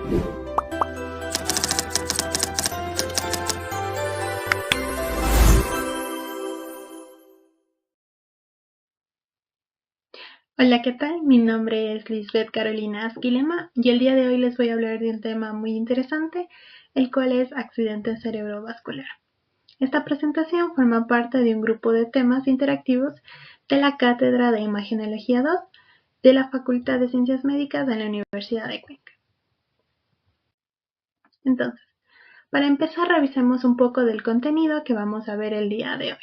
Hola, ¿qué tal? Mi nombre es Lisbeth Carolina Asquilema y el día de hoy les voy a hablar de un tema muy interesante, el cual es accidente cerebrovascular. Esta presentación forma parte de un grupo de temas interactivos de la Cátedra de Imagenología 2 de la Facultad de Ciencias Médicas de la Universidad de Cuenca. Entonces, para empezar, revisemos un poco del contenido que vamos a ver el día de hoy.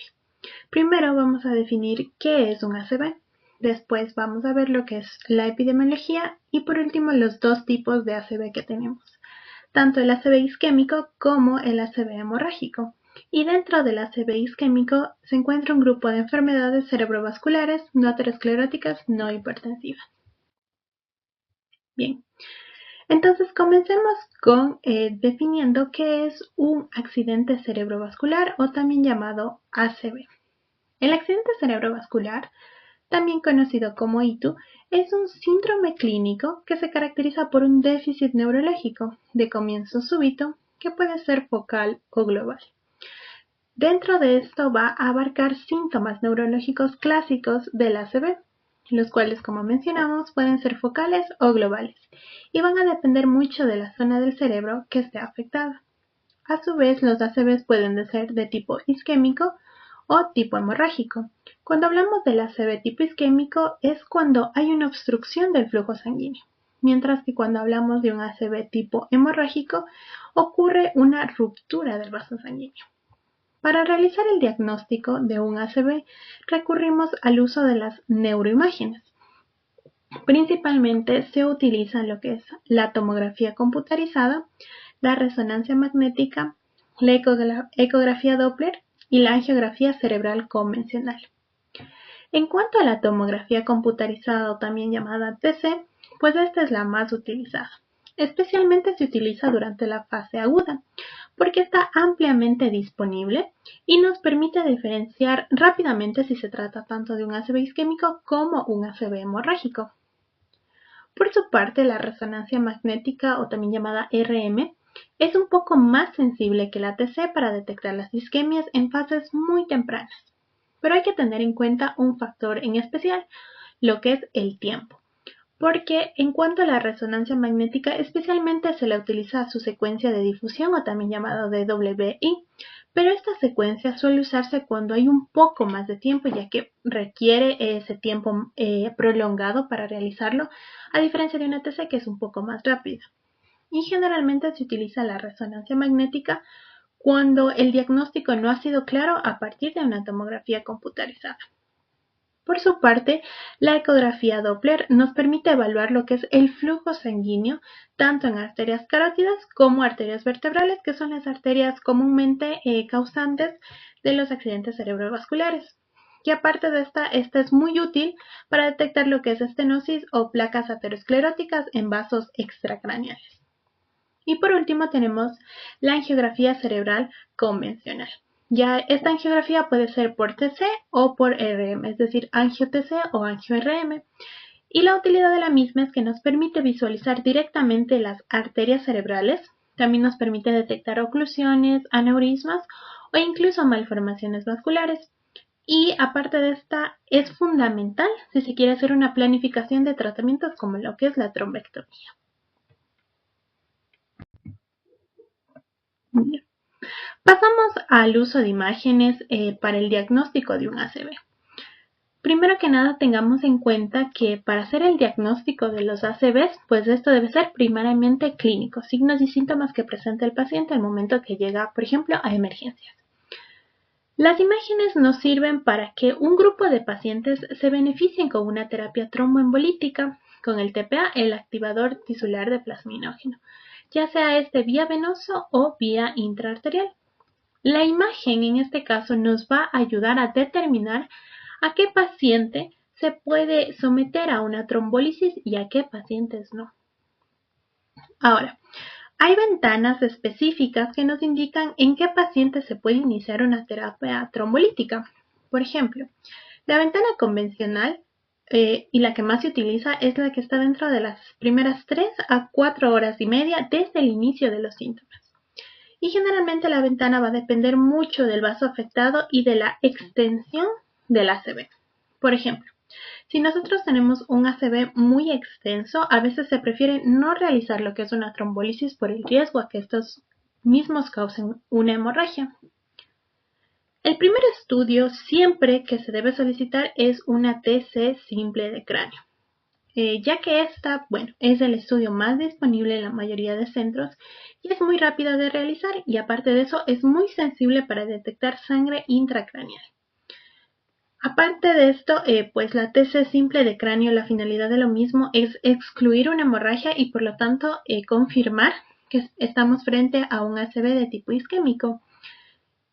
Primero vamos a definir qué es un ACV. Después vamos a ver lo que es la epidemiología y por último los dos tipos de ACV que tenemos, tanto el ACV isquémico como el ACV hemorrágico. Y dentro del ACV isquémico se encuentra un grupo de enfermedades cerebrovasculares no ateroscleróticas no hipertensivas. Bien, entonces comencemos con definiendo qué es un accidente cerebrovascular o también llamado ACV. El accidente cerebrovascular, también conocido como ITU, es un síndrome clínico que se caracteriza por un déficit neurológico de comienzo súbito que puede ser focal o global. Dentro de esto va a abarcar síntomas neurológicos clásicos del ACV, los cuales, como mencionamos, pueden ser focales o globales y van a depender mucho de la zona del cerebro que esté afectada. A su vez, los ACVs pueden ser de tipo isquémico o tipo hemorrágico. Cuando hablamos del ACV tipo isquémico es cuando hay una obstrucción del flujo sanguíneo, mientras que cuando hablamos de un ACV tipo hemorrágico ocurre una ruptura del vaso sanguíneo. Para realizar el diagnóstico de un ACV recurrimos al uso de las neuroimágenes. Principalmente se utiliza lo que es la tomografía computarizada, la resonancia magnética, la ecografía Doppler y la angiografía cerebral convencional. En cuanto a la tomografía computarizada o también llamada TC, pues esta es la más utilizada. Especialmente se utiliza durante la fase aguda, porque está ampliamente disponible y nos permite diferenciar rápidamente si se trata tanto de un ACV isquémico como un ACV hemorrágico. Por su parte, la resonancia magnética o también llamada RM es un poco más sensible que la TC para detectar las isquemias en fases muy tempranas. Pero hay que tener en cuenta un factor en especial, lo que es el tiempo. Porque en cuanto a la resonancia magnética, especialmente se le utiliza su secuencia de difusión o también llamado DWI, pero esta secuencia suele usarse cuando hay un poco más de tiempo, ya que requiere ese tiempo prolongado para realizarlo, a diferencia de una TC que es un poco más rápida. Y generalmente se utiliza la resonancia magnética cuando el diagnóstico no ha sido claro a partir de una tomografía computarizada. Por su parte, la ecografía Doppler nos permite evaluar lo que es el flujo sanguíneo tanto en arterias carótidas como arterias vertebrales, que son las arterias comúnmente causantes de los accidentes cerebrovasculares. Y aparte de esta es muy útil para detectar lo que es estenosis o placas ateroscleróticas en vasos extracraneales. Y por último tenemos la angiografía cerebral convencional. Ya esta angiografía puede ser por TC o por RM, es decir, angio-TC o angio-RM. Y la utilidad de la misma es que nos permite visualizar directamente las arterias cerebrales, también nos permite detectar oclusiones, aneurismas o incluso malformaciones vasculares. Y aparte de esta, es fundamental si se quiere hacer una planificación de tratamientos como lo que es la trombectomía. Bien. Pasamos al uso de imágenes para el diagnóstico de un ACV. Primero que nada, tengamos en cuenta que para hacer el diagnóstico de los ACVs, pues esto debe ser primariamente clínico, signos y síntomas que presenta el paciente al momento que llega, por ejemplo, a emergencias. Las imágenes nos sirven para que un grupo de pacientes se beneficien con una terapia tromboembolítica, con el TPA, el activador tisular de plasminógeno, ya sea este vía venoso o vía intraarterial. La imagen en este caso nos va a ayudar a determinar a qué paciente se puede someter a una trombólisis y a qué pacientes no. Ahora, hay ventanas específicas que nos indican en qué pacientes se puede iniciar una terapia trombolítica. Por ejemplo, la ventana convencional y la que más se utiliza es la que está dentro de las primeras 3 a 4 horas y media desde el inicio de los síntomas. Y generalmente la ventana va a depender mucho del vaso afectado y de la extensión del ACV. Por ejemplo, si nosotros tenemos un ACV muy extenso, a veces se prefiere no realizar lo que es una trombólisis por el riesgo a que estos mismos causen una hemorragia. El primer estudio siempre que se debe solicitar es una TC simple de cráneo, ya que esta, es el estudio más disponible en la mayoría de centros y es muy rápida de realizar y aparte de eso es muy sensible para detectar sangre intracraneal. Aparte de esto, pues la TC simple de cráneo, la finalidad de lo mismo es excluir una hemorragia y por lo tanto confirmar que estamos frente a un ACV de tipo isquémico.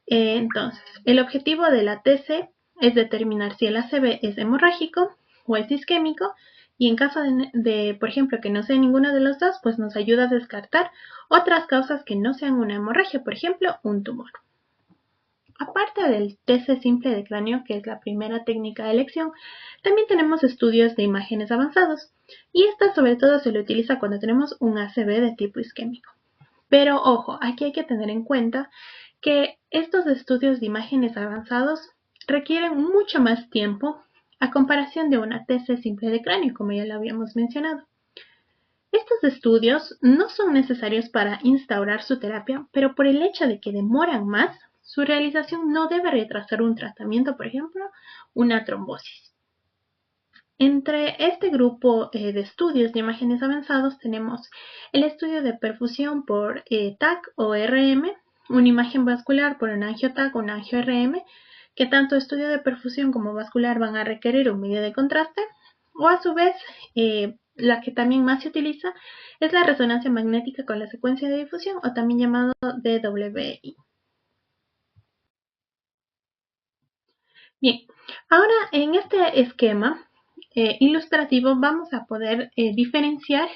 Entonces, el objetivo de la TC es determinar si el ACV es hemorrágico o es isquémico y en caso de, por ejemplo, que no sea ninguno de los dos, pues nos ayuda a descartar otras causas que no sean una hemorragia, por ejemplo, un tumor. Aparte del TC simple de cráneo, que es la primera técnica de elección, también tenemos estudios de imágenes avanzados y esta sobre todo se le utiliza cuando tenemos un ACV de tipo isquémico. Pero ojo, aquí hay que tener en cuenta que estos estudios de imágenes avanzados requieren mucho más tiempo a comparación de una TC simple de cráneo, como ya lo habíamos mencionado. Estos estudios no son necesarios para instaurar su terapia, pero por el hecho de que demoran más, su realización no debe retrasar un tratamiento, por ejemplo, una trombosis. Entre este grupo de estudios de imágenes avanzados tenemos el estudio de perfusión por TAC o RM, una imagen vascular por un angio-TAC o un angio-RM, que tanto estudio de perfusión como vascular van a requerir un medio de contraste, o a su vez, la que también más se utiliza es la resonancia magnética con la secuencia de difusión o también llamado DWI. Bien, ahora en este esquema ilustrativo vamos a poder diferenciar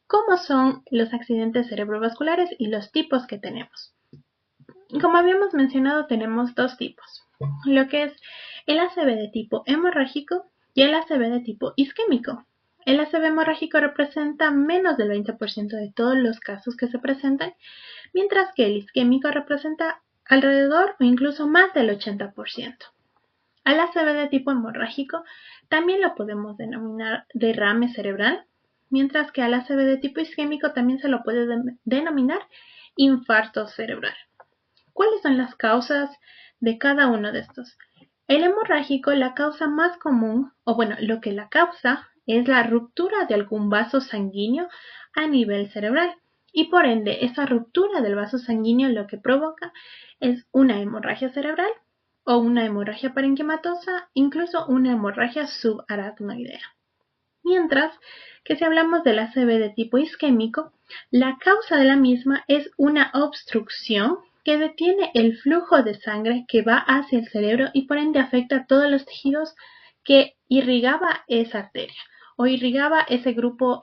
cómo son los accidentes cerebrovasculares y los tipos que tenemos. Como habíamos mencionado, tenemos dos tipos, lo que es el ACV de tipo hemorrágico y el ACV de tipo isquémico. El ACV hemorrágico representa menos del 20% de todos los casos que se presentan, mientras que el isquémico representa alrededor o incluso más del 80%. Al ACV de tipo hemorrágico también lo podemos denominar derrame cerebral, mientras que al ACV de tipo isquémico también se lo puede denominar infarto cerebral. ¿Cuáles son las causas de cada uno de estos? El hemorrágico, la causa más común, lo que la causa es la ruptura de algún vaso sanguíneo a nivel cerebral. Y por ende, esa ruptura del vaso sanguíneo lo que provoca es una hemorragia cerebral o una hemorragia parenquimatosa, incluso una hemorragia subaracnoidea. Mientras que si hablamos del ACV de tipo isquémico, la causa de la misma es una obstrucción que detiene el flujo de sangre que va hacia el cerebro y por ende afecta a todos los tejidos que irrigaba esa arteria o irrigaba ese grupo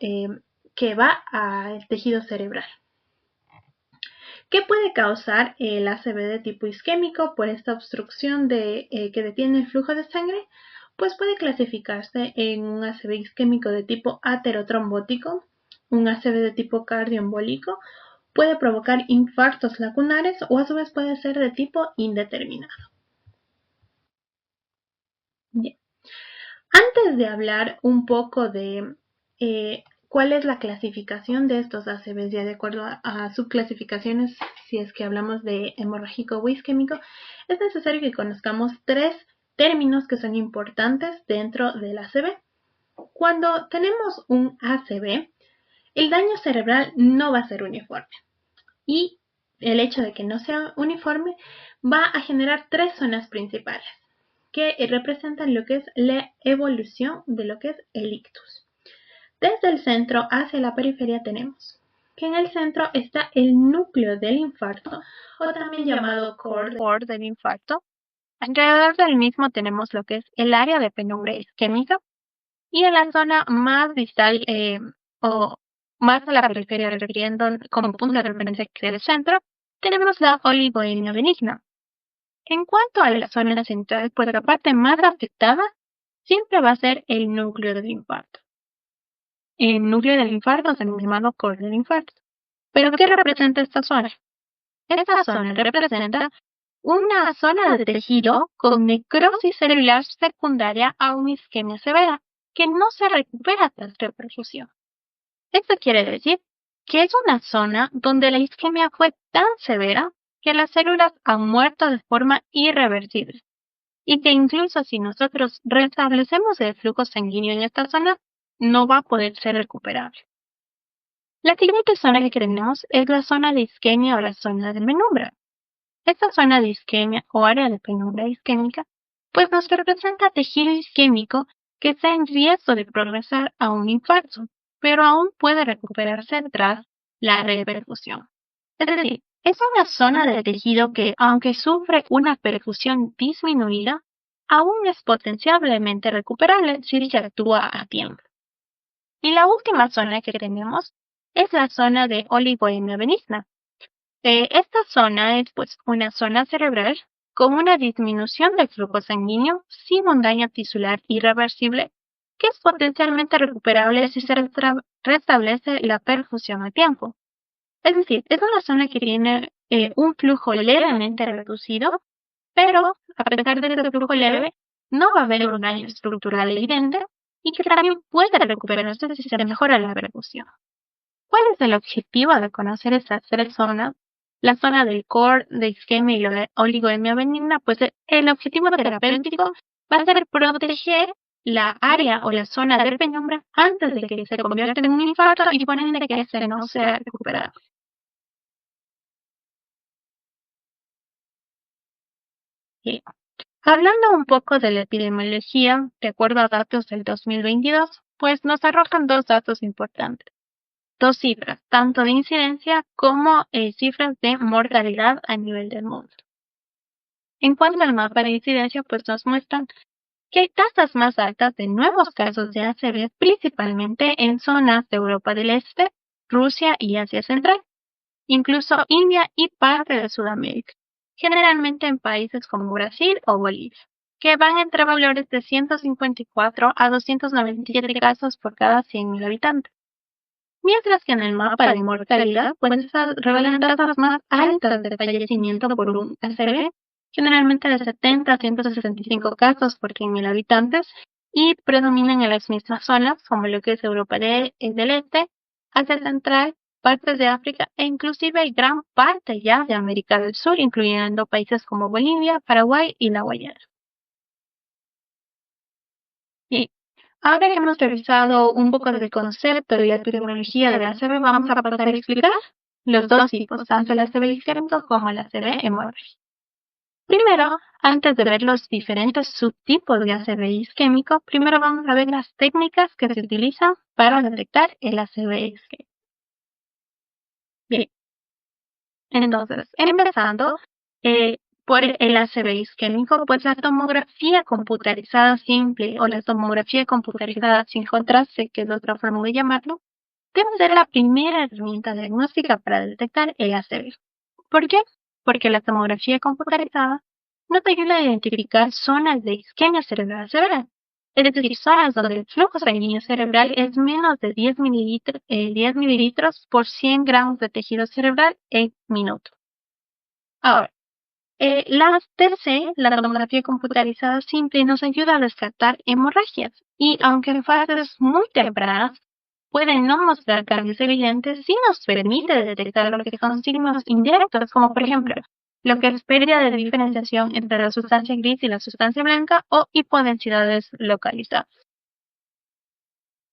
que va al tejido cerebral. ¿Qué puede causar el ACV de tipo isquémico por esta obstrucción que detiene el flujo de sangre? Pues puede clasificarse en un ACV isquémico de tipo aterotrombótico, un ACV de tipo cardioembólico, puede provocar infartos lacunares o a su vez puede ser de tipo indeterminado. Bien. Antes de hablar un poco de cuál es la clasificación de estos ACVs, ya de acuerdo a subclasificaciones, si es que hablamos de hemorrágico o isquémico, es necesario que conozcamos tres términos que son importantes dentro del ACV. Cuando tenemos un ACV, el daño cerebral no va a ser uniforme y el hecho de que no sea uniforme va a generar tres zonas principales que representan lo que es la evolución de lo que es el ictus. Desde el centro hacia la periferia tenemos que en el centro está el núcleo del infarto o también llamado core del infarto. Alrededor del mismo tenemos lo que es el área de penumbra isquémica y en la zona más distal o más a la periferia, refiriendo como punto de referencia que es el centro, tenemos la oligoenía benigna. En cuanto a la zona central, pues la parte más afectada siempre va a ser el núcleo del infarto. El núcleo del infarto es el llamado core del infarto. ¿Pero qué representa esta zona? Esta zona representa una zona de tejido con necrosis celular secundaria a una isquemia severa, que no se recupera tras reperfusión. Esto quiere decir que es una zona donde la isquemia fue tan severa que las células han muerto de forma irreversible y que incluso si nosotros restablecemos el flujo sanguíneo en esta zona, no va a poder ser recuperable. La siguiente zona que tenemos es la zona de isquemia o la zona de penumbra. Esta zona de isquemia o área de penumbra isquémica, pues nos representa tejido isquémico que está en riesgo de progresar a un infarto, pero aún puede recuperarse tras la reperfusión. Es decir, es una zona de tejido que, aunque sufre una perfusión disminuida, aún es potencialmente recuperable si se actúa a tiempo. Y la última zona que tenemos es la zona de oligoemia benigna. Esta zona es pues una zona cerebral con una disminución del flujo sanguíneo sin un daño tisular irreversible que es potencialmente recuperable si se restablece la perfusión a tiempo. Es decir, es una zona que tiene un flujo levemente reducido, pero a pesar de ese flujo leve, no va a haber un daño estructural evidente y que también puede recuperarse si se mejora la perfusión. ¿Cuál es el objetivo de conocer estas tres zonas? La zona del core, de isquemia y la de oligoemia benigna, pues el objetivo terapéutico va a ser proteger la área o la zona de penumbra antes de que se convierta en un infarto y por ende que este no sea recuperado. Y hablando un poco de la epidemiología, de acuerdo a datos del 2022, pues nos arrojan dos datos importantes. Dos cifras, tanto de incidencia como cifras de mortalidad a nivel del mundo. En cuanto al mapa de incidencia, pues nos muestran que hay tasas más altas de nuevos casos de ACV, principalmente en zonas de Europa del Este, Rusia y Asia Central, incluso India y parte de Sudamérica, generalmente en países como Brasil o Bolivia, que van entre valores de 154 a 297 casos por cada 100.000 habitantes. Mientras que en el mapa de mortalidad, pues revelan tasas más altas de fallecimiento por un ACV, generalmente de 70 a 165 casos por 100.000 habitantes, y predominan en las mismas zonas, como lo que es Europa del Este, Asia Central, partes de África e inclusive gran parte ya de América del Sur, incluyendo países como Bolivia, Paraguay y la Guayana. Y ahora que hemos revisado un poco del concepto y la epidemiología de la ACV, vamos a pasar a explicar los dos tipos, tanto el ACV isquémico como el ACV hemorrágico. Primero, antes de ver los diferentes subtipos de ACV isquémico, primero vamos a ver las técnicas que se utilizan para detectar el ACV isquémico. Bien, entonces, empezando por el ACV isquémico, pues la tomografía computarizada simple o la tomografía computarizada sin contraste, que es otra forma de llamarlo, debe ser la primera herramienta diagnóstica para detectar el ACV. ¿Por qué? Porque la tomografía computarizada nos ayuda a identificar zonas de isquemia cerebral severa, es decir, zonas donde el flujo sanguíneo cerebral es menos de 10 mililitros por 100 gramos de tejido cerebral en minuto. Ahora, la TC, la tomografía computarizada simple, nos ayuda a descartar hemorragias y aunque en fases muy tempranas pueden no mostrar cambios evidentes, sí nos permite detectar lo que son signos indirectos, como por ejemplo, lo que es pérdida de diferenciación entre la sustancia gris y la sustancia blanca o hipodensidades localizadas.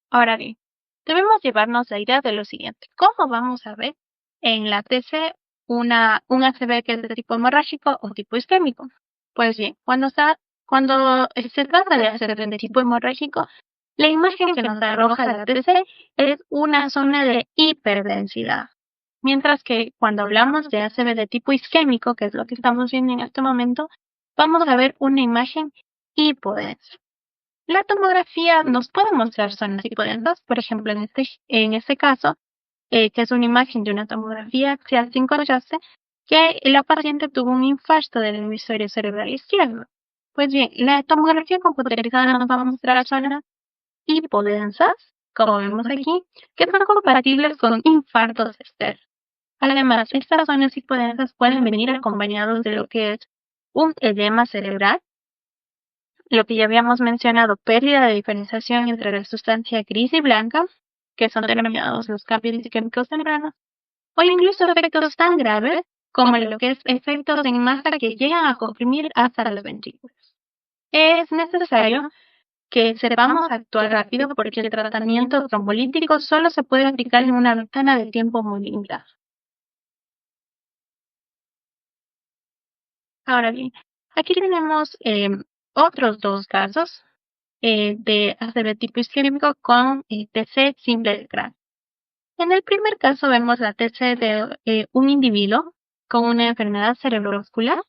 Ahora bien, debemos llevarnos la idea de lo siguiente. ¿Cómo vamos a ver en la TC un ACV que es de tipo hemorrágico o tipo isquémico? Pues bien, cuando se trata de ACV de tipo hemorrágico, la imagen que nos arroja la TC es una zona de hiperdensidad. Mientras que cuando hablamos de ACV de tipo isquémico, que es lo que estamos viendo en este momento, vamos a ver una imagen hipodensa. La tomografía nos puede mostrar zonas hipodensas, por ejemplo, en este caso, que es una imagen de una tomografía axial sin contraste, que la paciente tuvo un infarto del hemisferio cerebral izquierdo. Pues bien, la tomografía computarizada nos va a mostrar zonas hipodensas, como vemos aquí, que son compatibles con infartos externos. Además, estas zonas hipodensas pueden venir acompañados de lo que es un edema cerebral, lo que ya habíamos mencionado, pérdida de diferenciación entre la sustancia gris y blanca, que son denominados los cambios isquémicos tempranos, o incluso efectos tan graves como lo que es efectos en masa que llegan a comprimir hasta los ventrículos. Es necesario que sepamos actuar rápido porque el tratamiento trombolítico solo se puede aplicar en una ventana de tiempo muy limitada. Ahora bien, aquí tenemos otros dos casos de ACV tipo isquémico con TC simple del cráneo. En el primer caso vemos la TC de un individuo con una enfermedad cerebrovascular,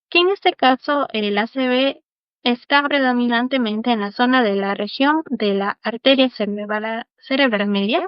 que en este caso el ACV está predominantemente en la zona de la región de la arteria cerebral media,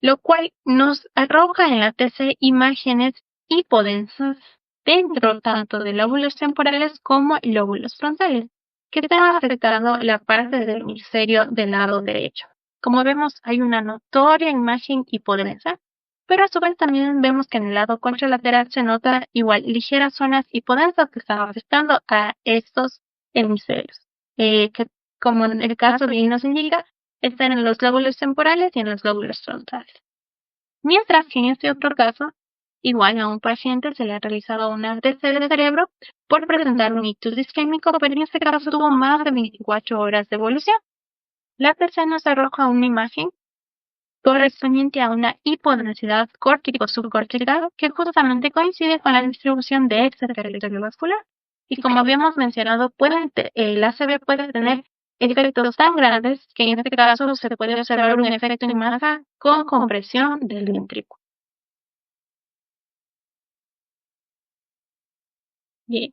lo cual nos arroja en la TC imágenes hipodensas dentro tanto de lóbulos temporales como lóbulos frontales, que están afectando la parte del hemisferio del lado derecho. Como vemos, hay una notoria imagen hipodensa, pero a su vez también vemos que en el lado contralateral se nota igual ligeras zonas hipodensas que están afectando a estos hemisferios, que como en el caso bien nos indica, están en los lóbulos temporales y en los lóbulos frontales. Mientras que en este otro caso, igual a un paciente se le ha realizado una TC de cerebro por presentar un ictus isquémico, pero en este caso tuvo más de 24 horas de evolución. La TC nos arroja una imagen correspondiente a una hipodensidad córtico-subcortical que justamente coincide con la distribución de este territorio vascular. Y como habíamos mencionado, el ACV puede tener efectos tan grandes que en este caso se puede observar un efecto en masa con compresión del ventrículo. Bien.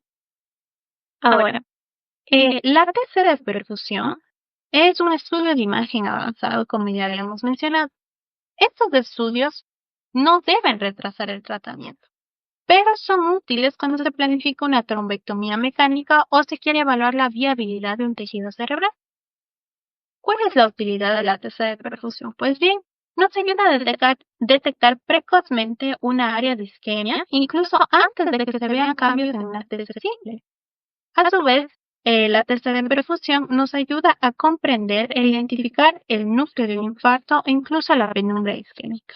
Ahora, la TC de perfusión es un estudio de imagen avanzado, como ya habíamos mencionado. Estos estudios no deben retrasar el tratamiento, pero son útiles cuando se planifica una trombectomía mecánica o se quiere evaluar la viabilidad de un tejido cerebral. ¿Cuál es la utilidad de la TC de perfusión? Pues bien, nos ayuda a detectar precozmente una área de isquemia, incluso antes de que se vean cambios en una TC simple. A su vez, la TC de perfusión nos ayuda a comprender e identificar el núcleo de un infarto e incluso la penumbra isquémica.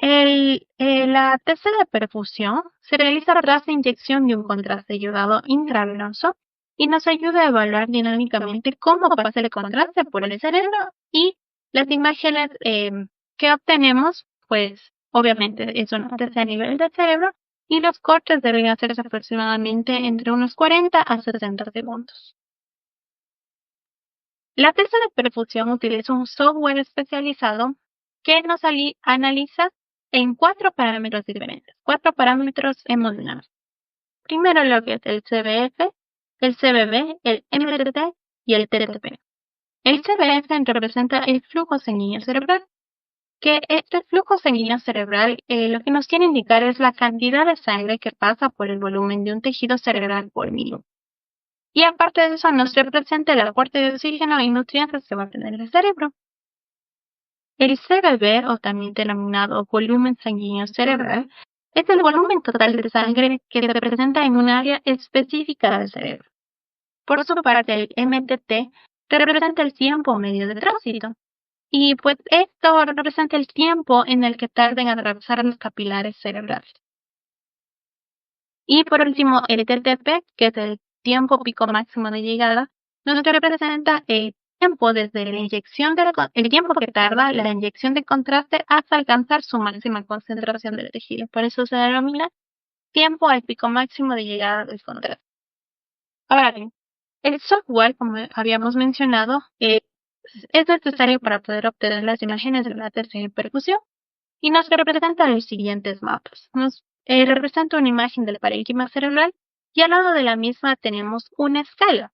La TC de perfusión se realiza tras la inyección de un contraste ayudado intravenoso y nos ayuda a evaluar dinámicamente cómo pasa el contraste por el cerebro y las imágenes que obtenemos, pues obviamente es una TC a nivel del cerebro y los cortes deben hacerse aproximadamente entre unos 40 a 60 segundos. La TC de perfusión utiliza un software especializado que nos analiza en 4 parámetros diferentes, 4 parámetros hemodinâmicos. Primero lo que es el CBF, el CBB, el MTT y el TTP. El CBF representa el flujo sanguíneo cerebral, que este flujo sanguíneo cerebral lo que nos quiere indicar es la cantidad de sangre que pasa por el volumen de un tejido cerebral por minuto. Y aparte de eso nos representa el aporte de oxígeno y nutrientes que va a tener el cerebro. El CBB, o también denominado volumen sanguíneo cerebral, es el volumen total de sangre que se presenta en un área específica del cerebro. Por su parte, el MTT representa el tiempo medio de tránsito. Y pues esto representa el tiempo en el que tarda en atravesar los capilares cerebrales. Y por último, el TTP, que es el tiempo pico máximo de llegada, nos representa el tiempo desde la inyección el tiempo que tarda la inyección de contraste hasta alcanzar su máxima concentración del tejido. Por eso se denomina tiempo al pico máximo de llegada del contraste. Ahora bien, el software, como habíamos mencionado, es necesario para poder obtener las imágenes de la TC de percusión y nos representa los siguientes mapas. Nos representa una imagen del parénquima cerebral y al lado de la misma tenemos una escala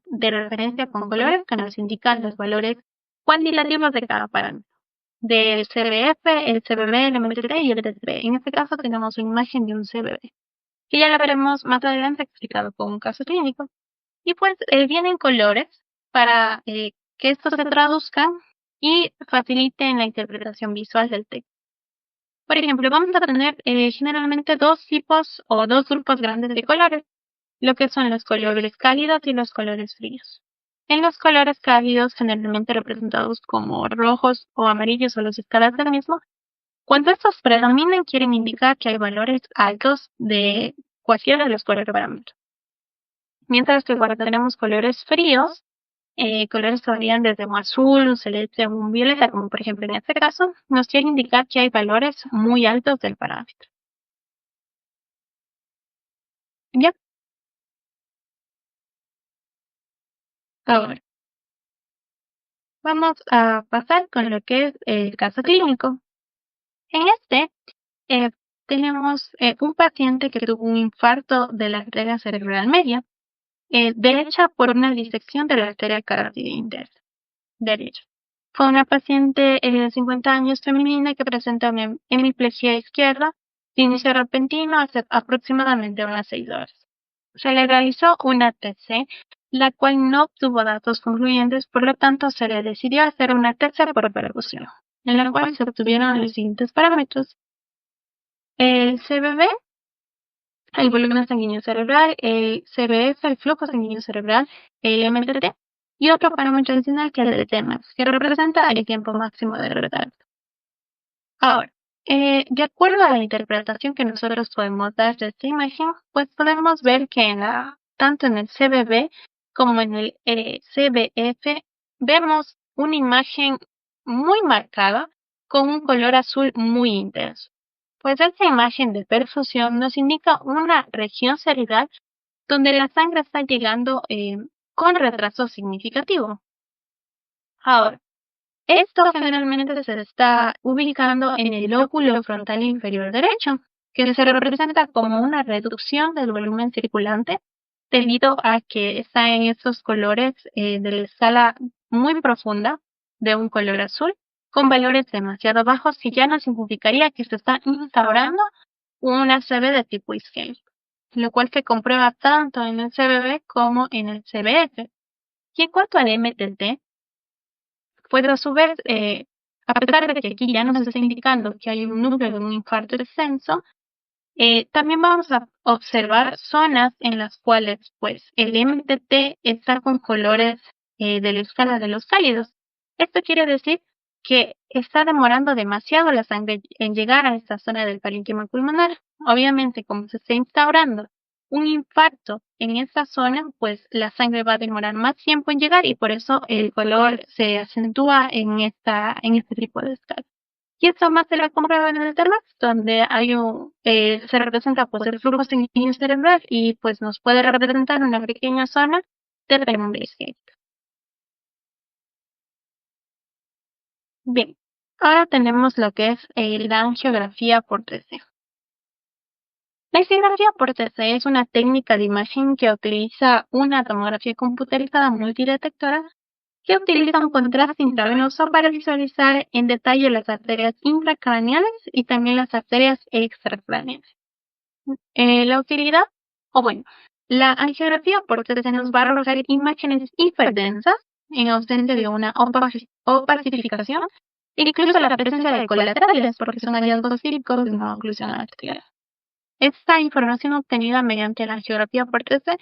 de referencia con colores que nos indican los valores cuantitativos de cada parámetro, del CBF, el CBB, el MTT y el TTP. En este caso tenemos una imagen de un CBB. que ya lo veremos más adelante explicado con un caso clínico. Y pues vienen colores para que estos se traduzcan y faciliten la interpretación visual del texto. Por ejemplo, vamos a tener generalmente dos tipos o dos grupos grandes de colores, lo que son los colores cálidos y los colores fríos. En los colores cálidos, generalmente representados como rojos o amarillos o las escalas del mismo, cuando estos predominan quieren indicar que hay valores altos de cualquiera de los cuatro parámetros. Mientras que cuando tenemos colores fríos, colores que varían desde un azul, un celeste o un violeta, como por ejemplo en este caso, nos quiere indicar que hay valores muy altos del parámetro. Ya, ahora vamos a pasar con lo que es el caso clínico. En este eh, tenemos un paciente que tuvo un infarto de la arteria cerebral media, derecha por una disección de la arteria carótida interna derecha. Fue una paciente de 50 años femenina que presenta una hemiplegia izquierda de inicio repentino hace aproximadamente unas 6 horas. Se le realizó una TC, la cual no obtuvo datos concluyentes, por lo tanto se le decidió hacer una TC por perfusión, en la cual se obtuvieron los siguientes parámetros. El CBB, el volumen sanguíneo cerebral, el CBF, el flujo sanguíneo cerebral, el MTT, y otro parámetro adicional que es el Tmax, que representa el tiempo máximo de retardo. Ahora, de acuerdo a la interpretación que nosotros podemos dar de esta imagen, pues podemos ver que tanto en el CBB como en el CBF vemos una imagen muy marcada con un color azul muy intenso. Pues esta imagen de perfusión nos indica una región cerebral donde la sangre está llegando con retraso significativo. Ahora, esto generalmente se está ubicando en el lóbulo frontal inferior derecho, que se representa como una reducción del volumen circulante debido a que está en estos colores de la escala muy profunda de un color azul con valores demasiado bajos que ya nos significaría que se está instaurando una CB de tipo isquémico, lo cual se comprueba tanto en el CBB como en el CBF. Y en cuanto al MTT, pues a su vez, a pesar de que aquí ya nos está indicando que hay un núcleo de un infarto extenso, también vamos a observar zonas en las cuales pues el MTT está con colores de la escala de los cálidos. Esto quiere decir que está demorando demasiado la sangre en llegar a esta zona del parénquima pulmonar. Obviamente, como se está instaurando un infarto en esta zona, pues la sangre va a demorar más tiempo en llegar y por eso el color se acentúa en este tipo de escala. Y esto más se lo comprueba en el Thermax, donde se representa pues el flujo sanguíneo cerebral y pues nos puede representar una pequeña zona de renombre isquémico. Bien, ahora tenemos lo que es la angiografía por TC. La angiografía por TC es una técnica de imagen que utiliza una tomografía computarizada multidetectora que utiliza un contraste intravenoso para visualizar en detalle las arterias intracraneales y también las arterias extracraneales. La utilidad, o bueno, la angiografía por TC nos va a arrojar imágenes hiperdensas en ausencia de una opacificación e incluso la presencia de colaterales porque son hallazgos cívicos de una oclusión arterial. Esta información obtenida mediante la angiografía por TC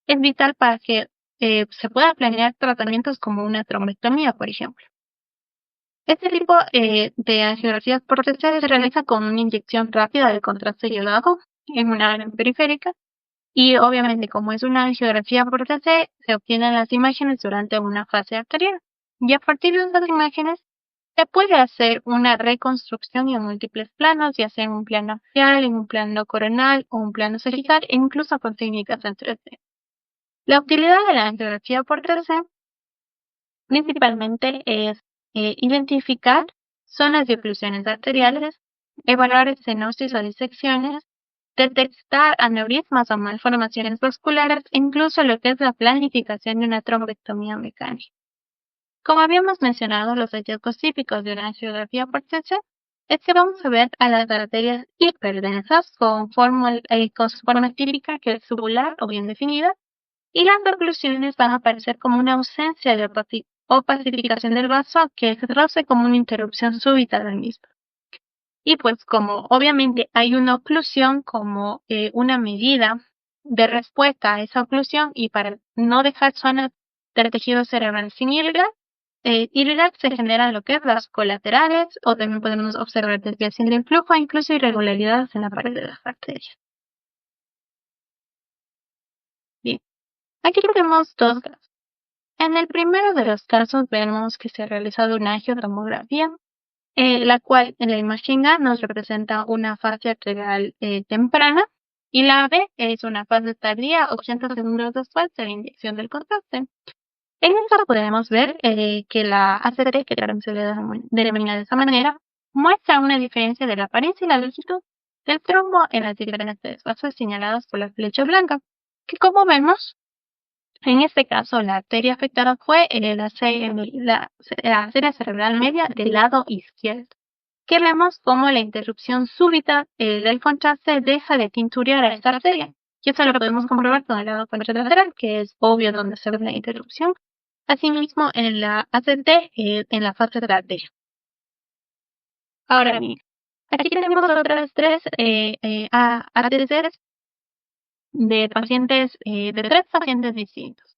es vital para que se pueda planear tratamientos como una trombectomía, por ejemplo. Este tipo de angiografías por TC se realiza con una inyección rápida de contraste iodado en una área periférica y obviamente como es una angiografía por TC se obtienen las imágenes durante una fase arterial y a partir de esas imágenes se puede hacer una reconstrucción en múltiples planos, ya sea en un plano axial, en un plano coronal o un plano sagital e incluso con técnicas en 3D. La utilidad de la angiografía por TC principalmente es identificar zonas de oclusiones arteriales, evaluar estenosis o disecciones, detectar aneurismas o malformaciones vasculares e incluso lo que es la planificación de una trombectomía mecánica. Como habíamos mencionado, los hallazgos típicos de una angiografía por TC es que vamos a ver a las arterias hiperdensas con su forma típica, que es tubular o bien definida, y las oclusiones van a aparecer como una ausencia de opacificación del vaso que se traduce como una interrupción súbita del mismo. Y pues como obviamente hay una oclusión como una medida de respuesta a esa oclusión y para no dejar zonas del tejido cerebral sin irrigar se generan lo que es las colaterales o también podemos observar desviación del flujo e incluso irregularidades en la pared de las arterias. Bien, aquí tenemos dos casos. En el primero de los casos vemos que se ha realizado una angiotomografía, la cual en la imagen A nos representa una fase arterial temprana y la B es una fase tardía 80 segundos después de la inyección del contraste. En esta podemos ver que la ACT, que también se le denomina de esa manera, muestra una diferencia de la apariencia y la longitud del trombo en las diferentes fases señaladas por la flecha blanca, que como vemos, en este caso la arteria afectada fue la arteria cerebral media del lado izquierdo, que vemos como la interrupción súbita del contraste deja de tinturear a esta arteria. Y eso lo podemos comprobar con el lado contralateral, que es obvio donde se ve la interrupción. Asimismo, en la ACT, en la fase de la arteria. Ahora bien, aquí tenemos otras tres ATCs de pacientes, de tres pacientes distintos,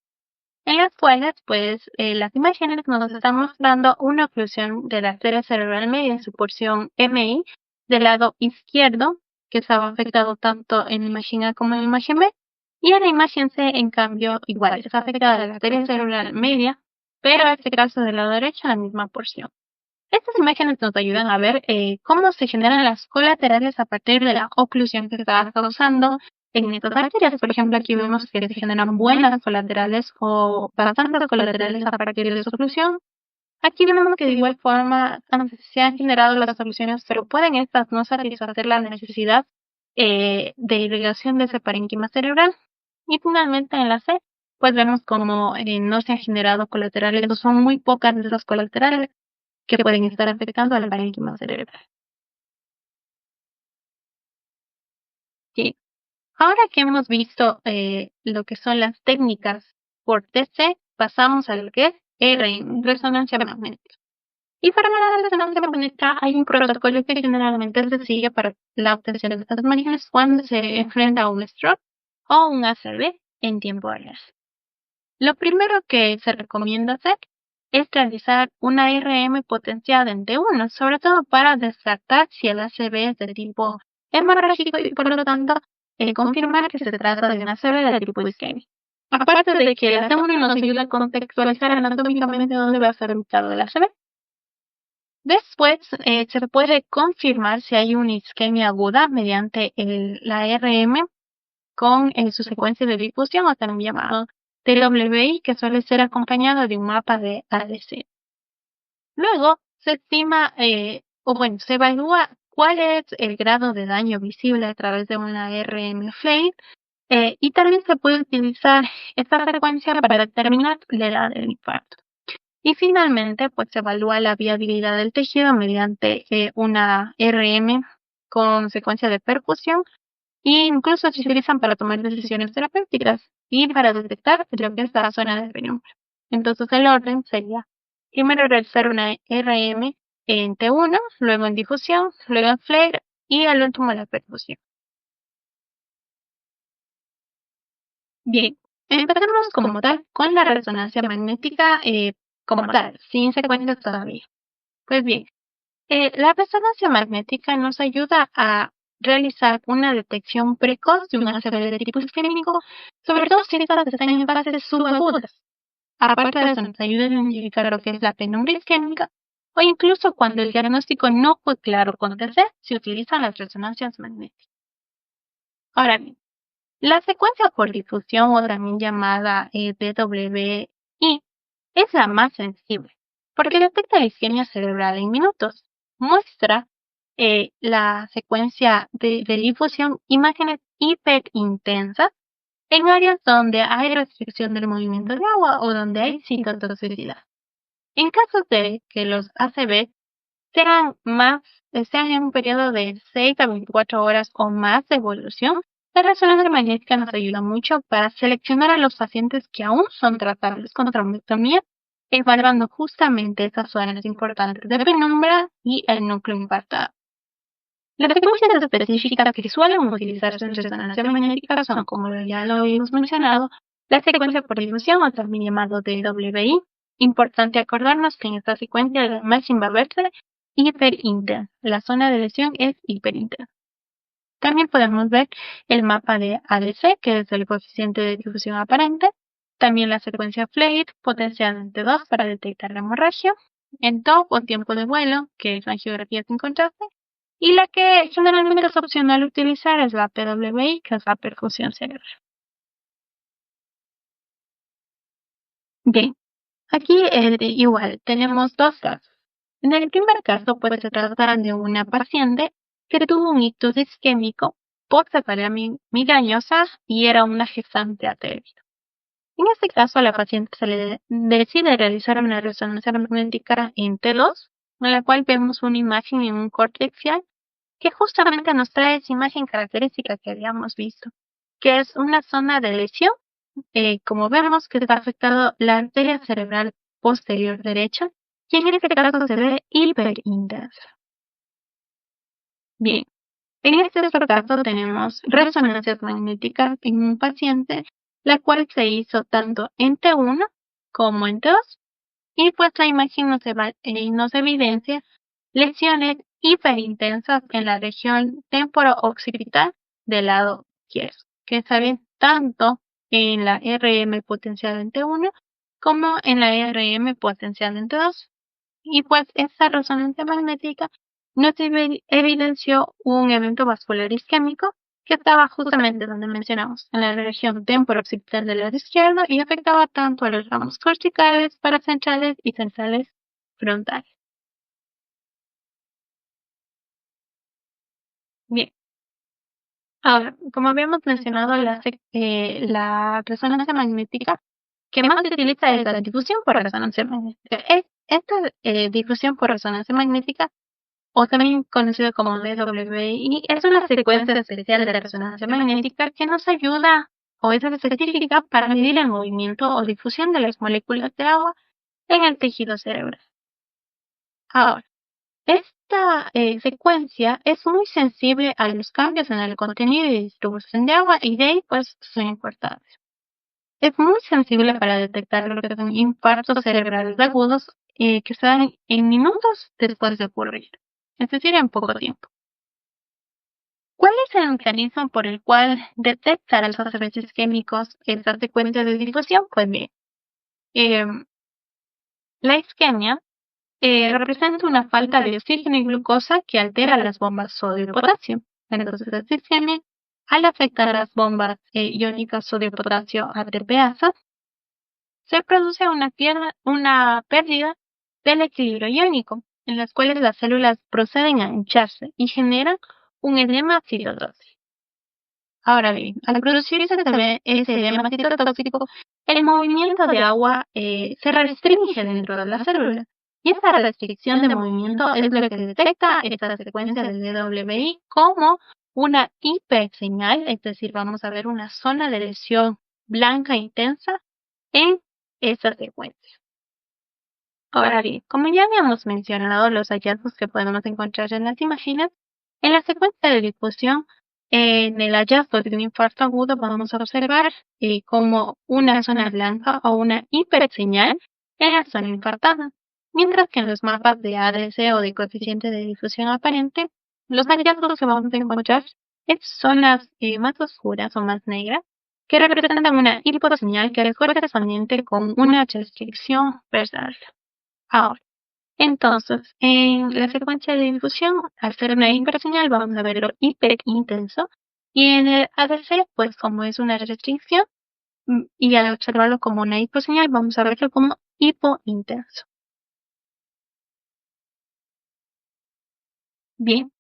en las cuales, pues, las imágenes nos están mostrando una oclusión de la arteria cerebral media en su porción MI del lado izquierdo, que estaba afectado tanto en la imagen A como en la imagen B, y en la imagen C, en cambio, igual, está afectada la arteria cerebral media, pero en este caso del lado derecho, la misma porción. Estas imágenes nos ayudan a ver cómo se generan las colaterales a partir de la oclusión que se está causando en estas arterias. Por ejemplo, aquí vemos que se generan buenas colaterales o bastantes colaterales a partir de esa oclusión. Aquí vemos que de igual forma se han generado las soluciones, pero pueden estas no satisfacer la necesidad de irrigación de ese parénquima cerebral. Y finalmente en la C, pues vemos como no se han generado colaterales, o son muy pocas de esas colaterales que pueden estar afectando al parénquima cerebral. Sí. Ahora que hemos visto lo que son las técnicas por TC, pasamos a lo que es resonancia magnética. Y para la resonancia magnética hay un protocolo que generalmente se sigue para la obtención de estas imágenes cuando se enfrenta a un stroke o un ACV en tiempo real. Lo primero que se recomienda hacer es realizar una RM potenciada en T1, sobre todo para descartar si el ACV es de tipo hemorrágico y por lo tanto confirmar que se trata de una ACV de tipo isquémico. Aparte de que el T1 nos ayuda a contextualizar anatómicamente dónde va a ser ubicado el ACV. Después se puede confirmar si hay una isquemia aguda mediante la RM con su secuencia de difusión, o también llamado TWI, que suele ser acompañado de un mapa de ADC. Luego se estima, se evalúa cuál es el grado de daño visible a través de una RM FLAIR, y también se puede utilizar esta frecuencia para determinar la edad del infarto. Y finalmente, pues se evalúa la viabilidad del tejido mediante una RM con secuencia de percusión, e incluso se utilizan para tomar decisiones terapéuticas y para detectar lo que es la zona de penumbra. Entonces el orden sería primero realizar una RM en T1, luego en difusión, luego en FLAIR y al último la percusión. Bien, empezamos como tal con la resonancia magnética como tal, sin secuencias todavía. Pues bien, la resonancia magnética nos ayuda a realizar una detección precoz de una ACV de tipo isquémico, sobre todo si estas están en fases subagudas. Aparte de eso, nos ayuda a identificar lo que es la penumbra isquémica, o incluso cuando el diagnóstico no fue claro con TC, se utilizan las resonancias magnéticas. Ahora bien, la secuencia por difusión, o también llamada DWI, es la más sensible, porque detecta la isquemia cerebral en minutos. Muestra la secuencia de difusión imágenes hiperintensas en áreas donde hay restricción del movimiento de agua o donde hay citotoxicidad. En caso de que los ACV sean en un periodo de 6 a 24 horas o más de evolución, la resonancia magnética nos ayuda mucho para seleccionar a los pacientes que aún son tratables con trombectomía, evaluando justamente esas zonas importantes de penumbra y el núcleo infartado. Las frecuencias específicas que suelen utilizarse en resonancia magnética son, como ya lo hemos mencionado, la secuencia por difusión, o también llamado DWI. Importante acordarnos que en esta secuencia la imagen va a verse hiperintensa. La zona de lesión es hiperintensa. También podemos ver el mapa de ADC, que es el coeficiente de difusión aparente. También la secuencia FLAIR, potencial entre 2 para detectar la hemorragia. En TOP o tiempo de vuelo, que es angiografía sin contraste. Y la que generalmente es opcional utilizar es la PWI, que es la perfusión cerebral. Bien, aquí igual tenemos dos casos. En el primer caso, pues se trata de una paciente que tuvo un ictus isquémico postcefalea migrañosa y era una gestante atrévida. En este caso, a la paciente se le decide realizar una resonancia magnética en T2, en la cual vemos una imagen en un córtex que justamente nos trae esa imagen característica que habíamos visto, que es una zona de lesión, como vemos que está afectado la arteria cerebral posterior derecha, y en este caso se ve hiperintensa. Bien, en este otro caso tenemos resonancias magnéticas en un paciente, la cual se hizo tanto en T1 como en T2, y pues la imagen nos evidencia lesiones hiperintensas en la región temporo-occipital del lado izquierdo, que se ven tanto en la RM potencial en T1 como en la RM potencial en T2. Y pues esta resonancia magnética nos evidenció un evento vascular isquémico que estaba justamente donde mencionamos, en la región temporo-occipital del lado izquierdo, y afectaba tanto a los ramos corticales, paracentrales y centrales frontales. Bien, ahora, como habíamos mencionado, la resonancia magnética que más se utiliza es la difusión por resonancia magnética. Esta difusión por resonancia magnética, o también conocido como DWI, es una secuencia especial de resonancia magnética que nos ayuda o es específica para medir el movimiento o difusión de las moléculas de agua en el tejido cerebral. Ahora, esta secuencia es muy sensible a los cambios en el contenido y distribución de agua, y de ahí pues su importancia. Es muy sensible para detectar lo que son infartos cerebrales agudos que se dan en minutos después de ocurrir, es decir, en poco tiempo. ¿Cuál es el mecanismo por el cual detectar los aceites químicos estas secuencias de difusión? Pues bien, la isquemia representa una falta de oxígeno y glucosa que altera las bombas sodio y potasio. Entonces, esta isquemia, al afectar las bombas iónicas sodio-potasio ATPasa, se produce una pérdida del equilibrio iónico, en las cuales las células proceden a hincharse y generan un edema citotóxico. Ahora bien, al producirse ese edema citotóxico, el movimiento de agua se restringe dentro de la célula. Y esa restricción de movimiento es lo que detecta esta secuencia del DWI como una hiperseñal, es decir, vamos a ver una zona de lesión blanca intensa en esa secuencia. Ahora bien, como ya habíamos mencionado los hallazgos que podemos encontrar en las imágenes, en la secuencia de difusión, en el hallazgo de un infarto agudo vamos a observar como una zona blanca o una hiperseñal en la zona infartada, mientras que en los mapas de ADC o de coeficiente de difusión aparente, los hallazgos que vamos a encontrar es zonas más oscuras o más negras, que representan una hiposeñal que es correspondiente con una restricción versal. Ahora, entonces, en la secuencia de difusión, al ser una hiperseñal, vamos a verlo hiperintenso. Y en el ADC, pues como es una restricción, y al observarlo como una hiposeñal, vamos a verlo como hipointenso. Bien,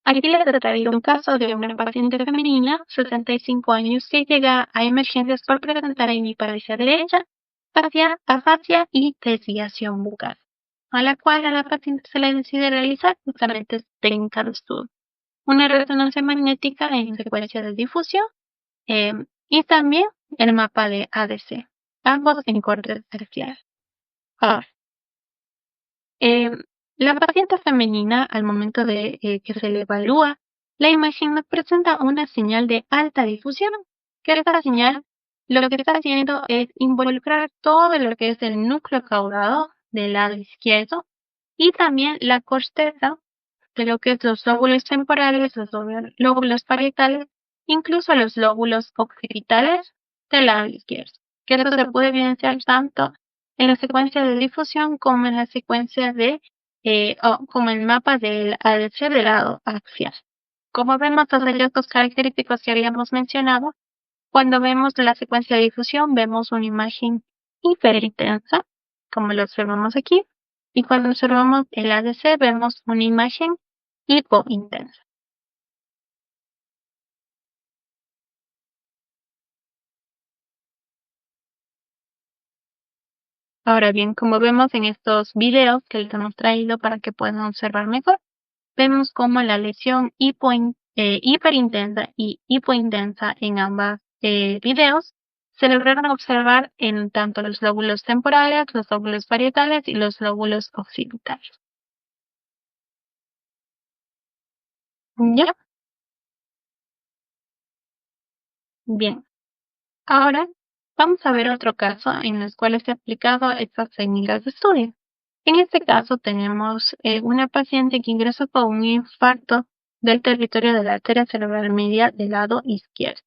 aquí les he traído un caso de una paciente femenina, 65 años, que llega a emergencias por presentar hemiparesia derecha, afasia y desviación bucal. a la cual a la paciente se le decide realizar justamente técnica de estudio. Una resonancia magnética en secuencia de difusión y también el mapa de ADC, ambos en corte terciario. Ahora, eh, la paciente femenina, al momento de que se le evalúa, la imagen nos presenta una señal de alta difusión, que esta señal lo que está haciendo es involucrar todo lo que es el núcleo caudado del lado izquierdo y también la corteza de lo que es los lóbulos temporales, los lóbulos parietales, incluso los lóbulos occipitales del lado izquierdo. Que esto se puede evidenciar tanto en la secuencia de difusión como en la secuencia de, como el mapa del ADC del lado axial. Como vemos los hallazgos característicos que habíamos mencionado, cuando vemos la secuencia de difusión vemos una imagen hiperintensa, como lo observamos aquí, y cuando observamos el ADC vemos una imagen hipointensa. Ahora bien, como vemos en estos videos que les hemos traído para que puedan observar mejor, vemos como la lesión hiperintensa y hipointensa en ambos videos se lograron observar en tanto los lóbulos temporales, los lóbulos parietales y los lóbulos occipitales. ¿Ya? Bien. Ahora vamos a ver otro caso en el cual se ha aplicado estas técnicas de estudio. En este caso tenemos una paciente que ingresó con un infarto del territorio de la arteria cerebral media del lado izquierdo.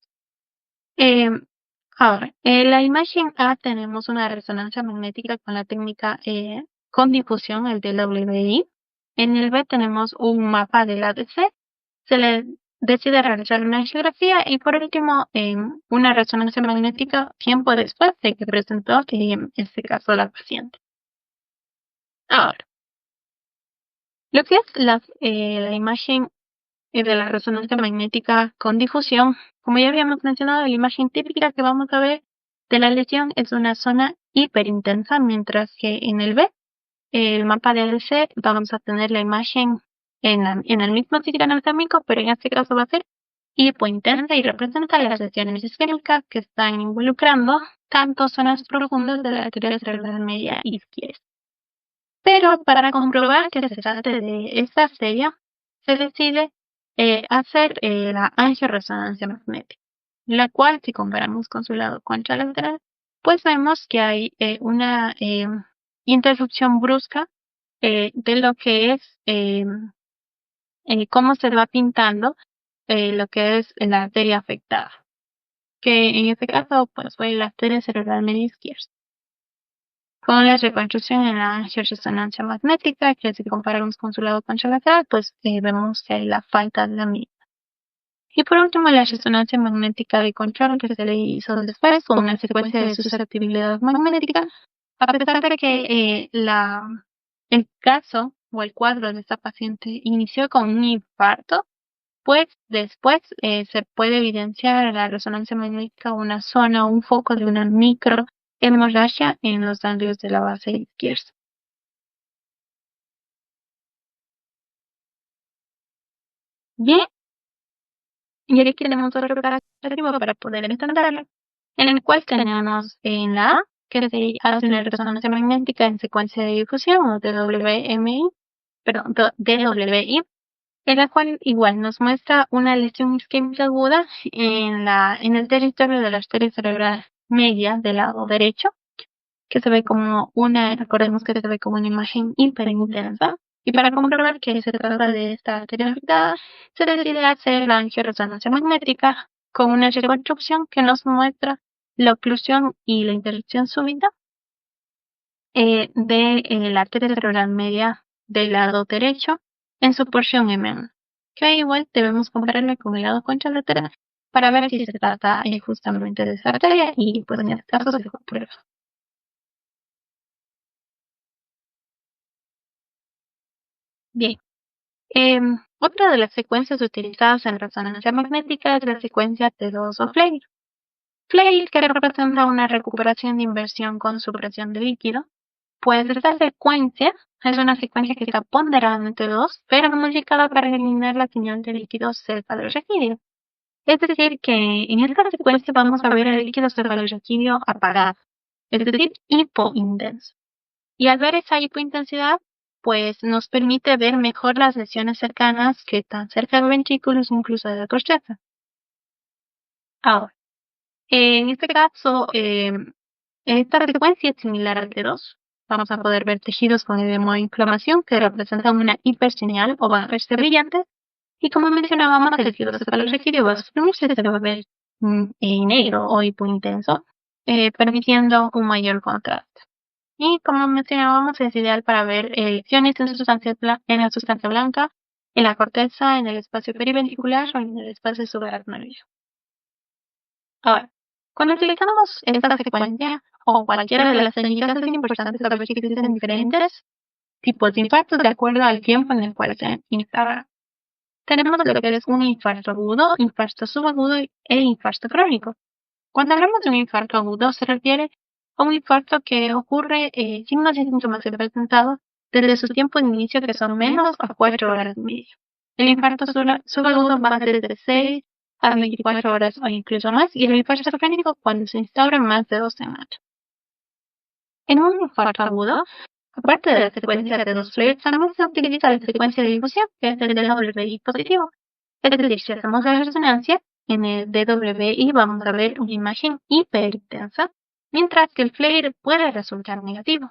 Em, Ahora, en la imagen A tenemos una resonancia magnética con la técnica con difusión, el DWI. En el B tenemos un mapa del ADC. Se le decide realizar una angiografía y por último una resonancia magnética tiempo después de que presentó en este caso la paciente. Ahora, lo que es la imagen de la resonancia magnética con difusión, como ya habíamos mencionado, la imagen típica que vamos a ver de la lesión es una zona hiperintensa, mientras que en el B, el mapa de ADC, vamos a tener la imagen en el mismo sitio anatómico, pero en este caso va a ser hipointensa y representa las lesiones isquémicas que están involucrando tanto zonas profundas de la arteria cerebral media izquierda. Pero para comprobar que se trata de esta serie, se decide hacer la angioresonancia magnética, la cual, si comparamos con su lado contralateral, pues vemos que hay una interrupción brusca de lo que es cómo se va pintando lo que es la arteria afectada, que en este caso pues fue la arteria cerebral media izquierda. Con la reconstrucción en la angioresonancia magnética, que si comparamos con su lado contralateral, pues vemos que hay la falta de la misma. Y por último, la resonancia magnética de control que se le hizo después con una secuencia de susceptibilidad magnética, a pesar de que el caso o el cuadro de esta paciente inició con un infarto, pues después se puede evidenciar en la resonancia magnética una zona o un foco de una microhemorragia en los ganglios de la base izquierda. Bien, y aquí tenemos otro comparativo para poder entenderlo, en el cual tenemos en la A, que se hace una resonancia magnética en secuencia de difusión o DWI, en la cual igual nos muestra una lesión isquémica aguda en el territorio de la arteria cerebral media del lado derecho, que se ve como recordemos que se ve como una imagen hiperintensa. Y para comprobar que se trata de esta arteria afectada, se decide hacer la angioresonancia magnética con una reconstrucción que nos muestra la oclusión y la interrupción súbita de la arteria cerebral media del lado derecho en su porción M1, que igual debemos compararla con el lado contralateral para ver si se trata justamente de esa arteria y pues en este caso se comprueba. Bien. Otra de las secuencias utilizadas en resonancia magnética es la secuencia T2 o FLAIR. FLAIR, que representa una recuperación de inversión con supresión de líquido, pues esta secuencia Es una secuencia que está ponderada entre dos, pero modificada para eliminar la señal de líquido cefalorraquídeo. Es decir, que en esta secuencia vamos a ver el líquido cefalorraquídeo apagado, es decir, hipointenso. Y al ver esa hipointensidad, pues nos permite ver mejor las lesiones cercanas que están cerca del ventrículo, incluso de la corteza. Ahora, en este caso, esta secuencia es similar al T2. Vamos a poder ver tejidos con edema o inflamación que representan una hiperseñal o van a verse brillantes. Y como mencionábamos, el líquido cefalorraquídeo va a suprimirse, se va a ver negro o hipointenso, permitiendo un mayor contraste. Y como mencionábamos, es ideal para ver lesiones en la sustancia blanca, en la corteza, en el espacio periventricular o en el espacio subaracnoideo. Ahora, cuando utilizamos esta secuencia o cualquiera de las técnicas, es importante saber que existen diferentes tipos de infartos de acuerdo al tiempo en el cual se infarta. Tenemos lo que es un infarto agudo, infarto subagudo e infarto crónico. Cuando hablamos de un infarto agudo, se refiere a un infarto que ocurre sin signos y síntomas presentados desde su tiempo de inicio, que son menos a 4 horas y media. El infarto subagudo va desde 6 a 24 horas o incluso más, y el infarto crónico cuando se instaura en más de 2 semanas. En un infarto agudo, aparte de la secuencia de dos flares, también se utiliza la secuencia de difusión, que es el DWI positivo. Es decir, si hacemos la resonancia, en el DWI vamos a ver una imagen hiperintensa, mientras que el flare puede resultar negativo.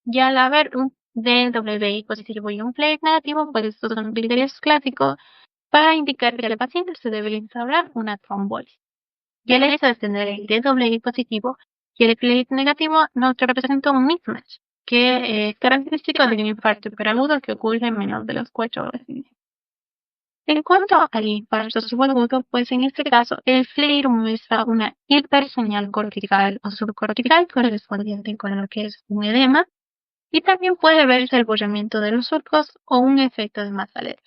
Y al haber un DWI positivo y un flare negativo, pues estos son criterios clásicos para indicar que al paciente se debe instaurar una trombosis. Y el hecho de tener el DWI positivo y el flare negativo nos representa un mismatch, que es característico de un infarto hiperagudo que ocurre en menos de las 4 horas. En cuanto al infarto subagudo, pues en este caso el flare muestra una hiperseñal cortical o subcortical correspondiente con lo que es un edema, y también puede verse el borramiento de los surcos o un efecto de masa leve.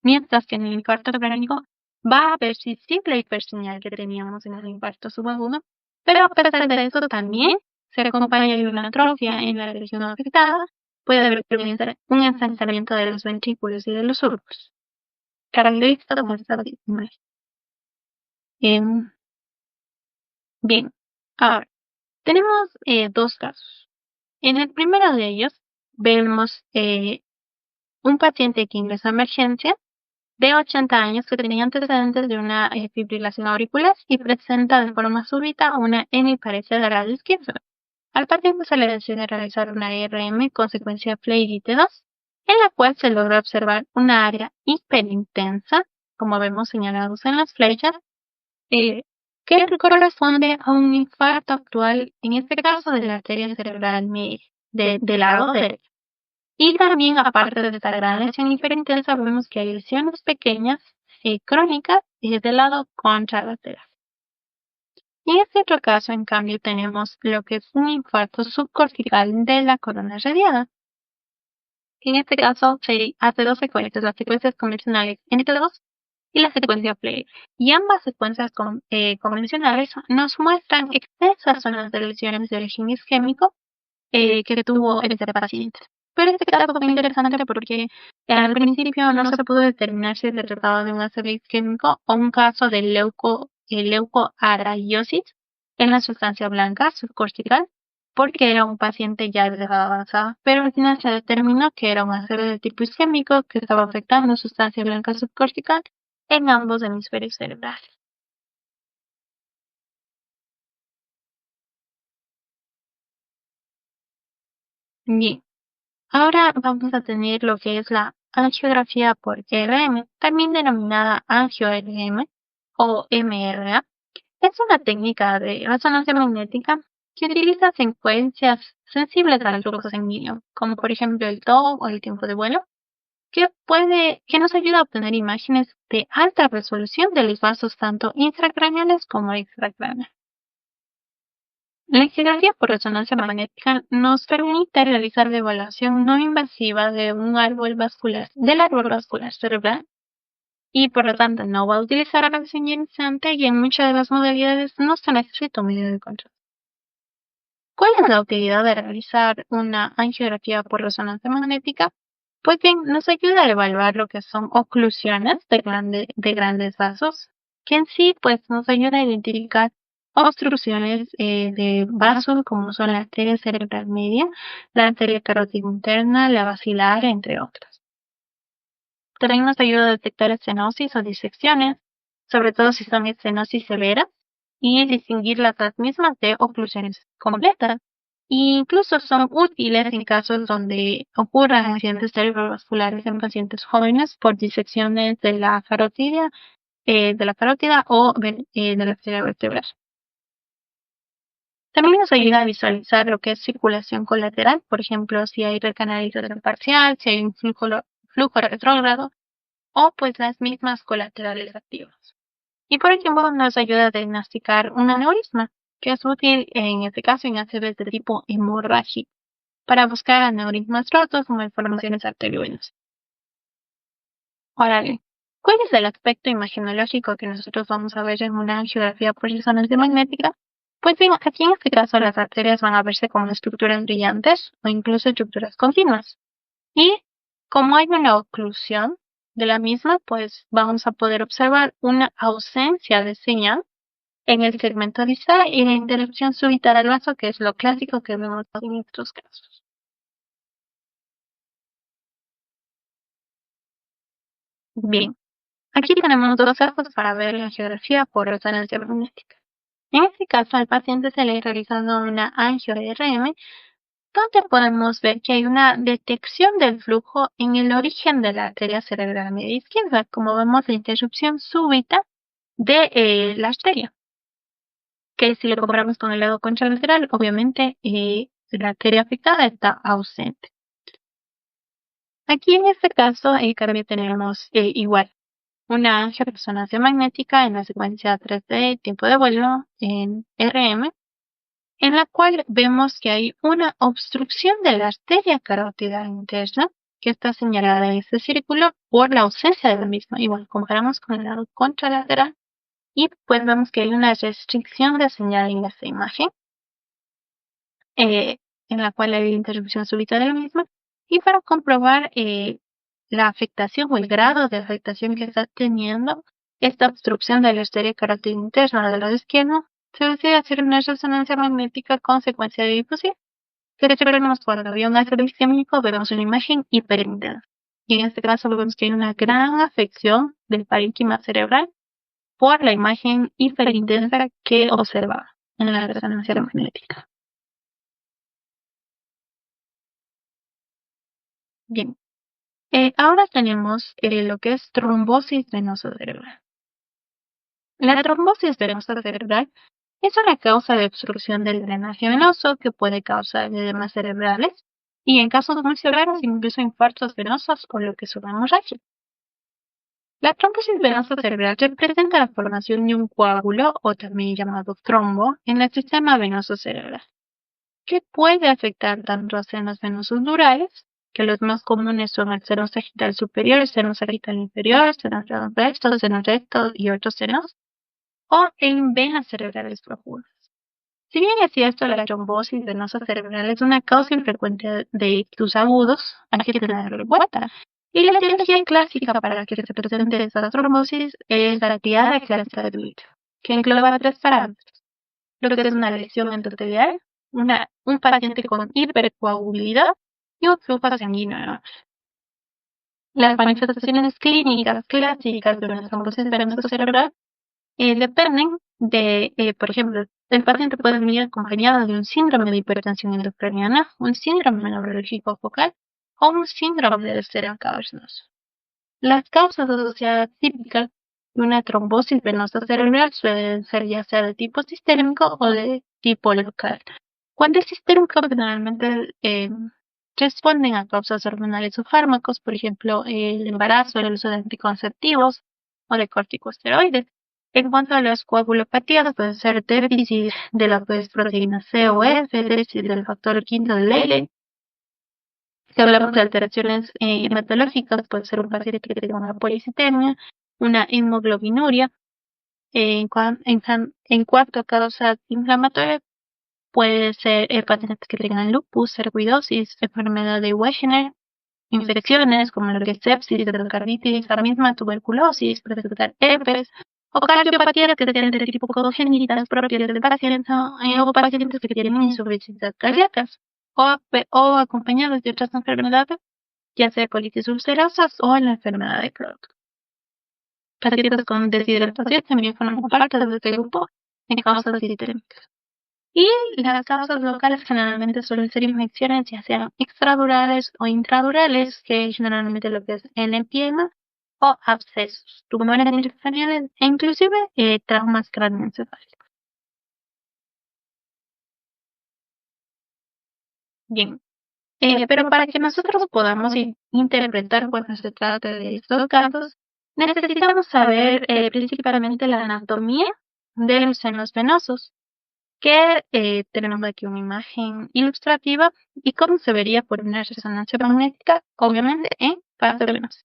Mientras que en el infarto crónico va a persistir la hiperseñal que teníamos en el infarto subagudo, pero a pesar de eso también se acompaña de una atrofia en la región afectada, puede haber un ensanchamiento de los ventrículos y de los surcos. Característica de esta imagen. Bien, ahora tenemos dos casos. En el primero de ellos vemos un paciente que ingresó a emergencia de 80 años que tenía antecedentes de una fibrilación auricular y presenta de forma súbita una hemiparesia del lado izquierdo. Al paciente se le decide realizar una IRM con secuencia FLAIR-T2, en la cual se logra observar una área hiperintensa, como vemos señalados en las flechas, que corresponde a un infarto actual, en este caso de la arteria cerebral media, del lado derecho. Y también, aparte de esta gran lesión hiperintensa, vemos que hay lesiones pequeñas, crónicas, del lado contralateral. Y en este otro caso, en cambio, tenemos lo que es un infarto subcortical de la corona radiada. En este caso, se hace dos secuencias, las secuencias convencionales NT2 y la secuencia FLAIR. Y ambas secuencias convencionales nos muestran extensas zonas de lesiones de origen isquémico que tuvo este paciente. Pero este caso fue interesante porque al principio no se pudo determinar si se trataba de un ACV isquémico o un caso de leucoarteriosis en la sustancia blanca subcortical, porque era un paciente ya de edad avanzada, pero al final se determinó que era un ACV de tipo isquémico que estaba afectando sustancia blanca subcortical en ambos hemisferios cerebrales. Bien, ahora vamos a tener lo que es la angiografía por RM, también denominada angio-RM o MRA. Es una técnica de resonancia magnética que utiliza secuencias sensibles al flujo sanguíneo, como por ejemplo el TOW o el tiempo de vuelo, que nos ayuda a obtener imágenes de alta resolución de los vasos tanto intracraneales como extracraneales. La angiografía por resonancia magnética nos permite realizar la evaluación no invasiva del árbol vascular cerebral, y por lo tanto no va a utilizar a la ionizante, y en muchas de las modalidades no se necesita un medio de control. ¿Cuál es la utilidad de realizar una angiografía por resonancia magnética? Pues bien, nos ayuda a evaluar lo que son oclusiones de grandes vasos, que en sí pues nos ayuda a identificar obstrucciones de vasos como son la arteria cerebral media, la arteria carótida interna, la basilar, entre otras. También nos ayuda a detectar estenosis o disecciones, sobre todo si son estenosis severas, y distinguir las mismas de oclusiones completas. E incluso son útiles en casos donde ocurran accidentes cerebrovasculares en pacientes jóvenes por disecciones de la carótida o de la arteria vertebral. También nos ayuda a visualizar lo que es circulación colateral, por ejemplo, si hay recanalización parcial, si hay un flujo retrógrado, o pues las mismas colaterales activas. Y por ejemplo nos ayuda a diagnosticar un aneurisma, que es útil en este caso en ACVs de tipo hemorrágico, para buscar aneurismas rotos o malformaciones arteriovenosas. Ahora bien, ¿cuál es el aspecto imagenológico que nosotros vamos a ver en una angiografía por resonancia magnética? Pues bien, aquí en este caso las arterias van a verse como estructuras brillantes o incluso estructuras continuas. Y como hay una oclusión de la misma, pues vamos a poder observar una ausencia de señal en el segmento distal y la interrupción súbita del vaso, que es lo clásico que vemos en estos casos. Bien, aquí tenemos dos casos para ver la geografía por resonancia magnética. En este caso, al paciente se le realiza una angio-RM, donde podemos ver que hay una detección del flujo en el origen de la arteria cerebral media izquierda, como vemos la interrupción súbita de la arteria, que si lo comparamos con el lado contralateral, obviamente la arteria afectada está ausente. Aquí en este caso, también tenemos igual una angioresonancia magnética en la secuencia 3D tiempo de vuelo en RM, en la cual vemos que hay una obstrucción de la arteria carótida interna que está señalada en este círculo por la ausencia de la misma. Igual comparamos con el lado contralateral y pues vemos que hay una restricción de señal en esta imagen, en la cual hay interrupción súbita de la misma. Y para comprobar la afectación o el grado de afectación que está teniendo esta obstrucción de la arteria carótida interna del lado izquierdo, se decide hacer una resonancia magnética con secuencia de difusión. Que recordemos cuando había un ácido isquémico, vemos una imagen hiperintensa. Y en este caso vemos que hay una gran afección del parénquima cerebral por la imagen hiperintensa que observaba en la resonancia magnética. Bien, ahora tenemos lo que es trombosis venosa cerebral. La trombosis venosa cerebral es una causa de obstrucción del drenaje venoso que puede causar edemas cerebrales y en casos muy severos incluso infartos venosos o lo que es una hemorragia. La trombosis venosa cerebral representa la formación de un coágulo o también llamado trombo en el sistema venoso cerebral, que puede afectar tanto a senos venosos durares, que los más comunes son el seno sagital superior, el seno sagital inferior, senos rectos, senos rectos y otros senos, o en venas cerebrales profundas. Si bien es cierto, la trombosis venosa cerebral es una causa infrecuente de ictus agudos, hay que tenerlo en cuenta. Y la etiología clásica para que se presente esta trombosis es la triada clásica de Bild, que engloba tres parámetros: lo que es una lesión endotelial, un paciente con hipercoagulabilidad y un flujo sanguíneo. Las manifestaciones clínicas clásicas de una trombosis venosa cerebral dependen de, por ejemplo, el paciente puede venir acompañado de un síndrome de hipertensión endocrinana, un síndrome neurológico focal o un síndrome del cerebro cavernoso. Las causas asociadas típicas de una trombosis venosa cerebral suelen ser ya sea de tipo sistémico o de tipo local. Cuando es sistémico, generalmente responden a causas hormonales o fármacos, por ejemplo, el embarazo, el uso de anticonceptivos o de corticosteroides. En cuanto a las coagulopatías, pueden ser déficit de la proteína C o F, déficit del factor quinto de Leigh. Si hablamos de alteraciones hematológicas, puede ser un paciente que tenga una policitemia, una hemoglobinuria. En cuanto a causas inflamatorias, puede ser pacientes que tengan lupus, sarcoidosis, enfermedad de Wegener, infecciones como lo que es sepsis, endocarditis, la misma tuberculosis, presentar herpes, o cardiopatías que sean de tipo congénitas propias del paciente, o pacientes que tienen insuficiencias cardíacas, o acompañados de otras enfermedades, ya sea colitis ulcerosas o la enfermedad de Crohn. Pacientes con deshidratación también forman parte de este grupo en causas sistémicas. Y las causas locales generalmente suelen ser infecciones ya sean extradurales o intradurales, que generalmente lo que es el empiema, o abscesos, tumores intracraniales e inclusive traumas craneoencefálicos. Bien, pero para que nosotros podamos interpretar cuando se trata de estos casos, necesitamos saber principalmente la anatomía de los senos venosos, que tenemos aquí una imagen ilustrativa y cómo se vería por una resonancia magnética, obviamente en fase venosa.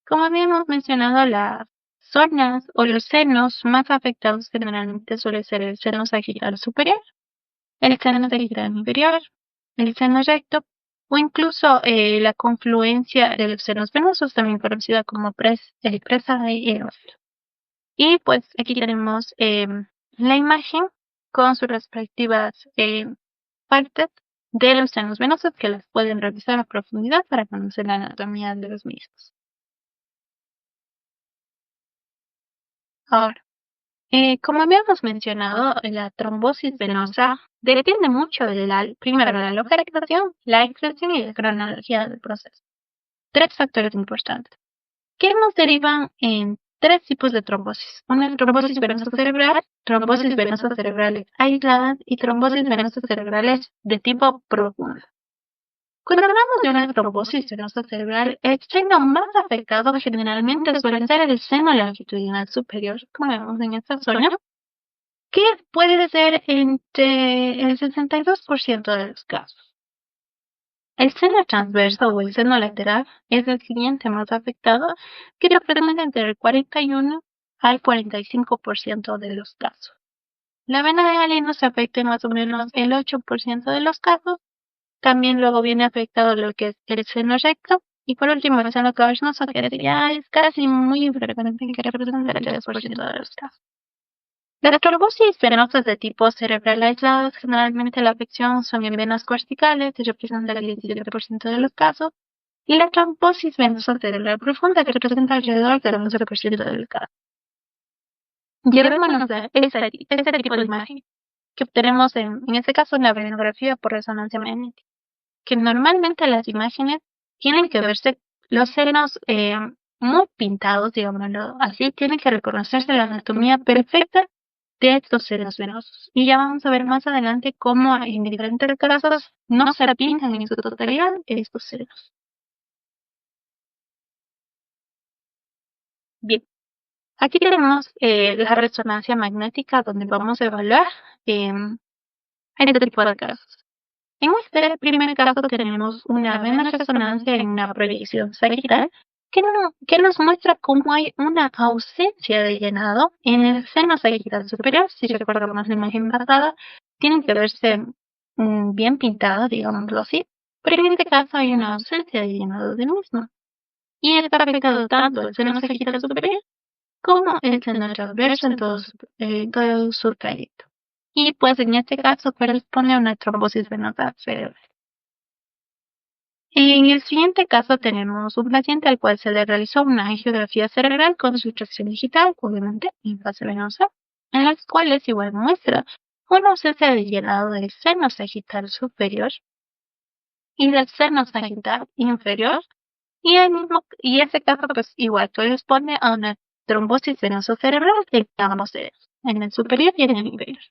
Como habíamos mencionado, las zonas o los senos más afectados generalmente suele ser el seno sagital superior, el seno sagital inferior, el seno recto o incluso la confluencia de los senos venosos, también conocida como presa y eófilo. Y pues aquí tenemos la imagen con sus respectivas partes de los senos venosos, que las pueden revisar a profundidad para conocer la anatomía de los mismos. Ahora, como habíamos mencionado, la trombosis venosa depende mucho de primero, la localización, la extensión y la cronología del proceso. Tres factores importantes que nos derivan en tres tipos de trombosis. Una trombosis venosa cerebral, trombosis venosas cerebrales aisladas y trombosis venosas cerebrales de tipo profundo. Cuando hablamos de una trombosis venosa cerebral, el seno más afectado generalmente suele ser el seno longitudinal superior, como vemos en esta zona, que puede ser entre el 62% de los casos. El seno transverso o el seno lateral es el siguiente más afectado, que representa entre el 41 al 45% de los casos. La vena de Galeno se afecta en más o menos el 8% de los casos. También luego viene afectado lo que es el seno recto. Y por último, el seno cavernoso, que ya es casi muy infrecuente, que representa el 3% de los casos. Las trombosis venosas de tipo cerebral aisladas, generalmente la afección son en venas corticales, que representan el 17% de los casos, y la trombosis venosa cerebral profunda, que representa alrededor del 11% del caso. Llevémonos a este tipo de imagen que obtenemos en este caso en la venografía por resonancia magnética, que normalmente las imágenes tienen que verse los senos muy pintados, digámoslo así, tienen que reconocerse la anatomía perfecta de estos senos venosos. Y ya vamos a ver más adelante cómo en diferentes casos no se pintan en su totalidad estos senos. Bien, aquí tenemos la resonancia magnética donde vamos a evaluar este tipo de casos. En este primer caso tenemos una vena resonancia en una proyección sagital que nos muestra cómo hay una ausencia de llenado en el seno sagital superior. Si recordamos la imagen pasada, tienen que verse bien pintadas, digámoslo así, pero en este caso hay una ausencia de llenado del mismo. Y está afectado tanto el seno sagital superior como el seno transverso en todo su trayecto. Y pues en este caso corresponde a una trombosis venosa cerebral. En el siguiente caso tenemos un paciente al cual se le realizó una angiografía cerebral con sustracción digital, obviamente en fase venosa, en las cuales igual muestra una ausencia de llenado del seno sagital superior y del seno sagital inferior, y ese caso pues igual corresponde a una trombosis venosa cerebral en ambos senos, en el superior y en el inferior.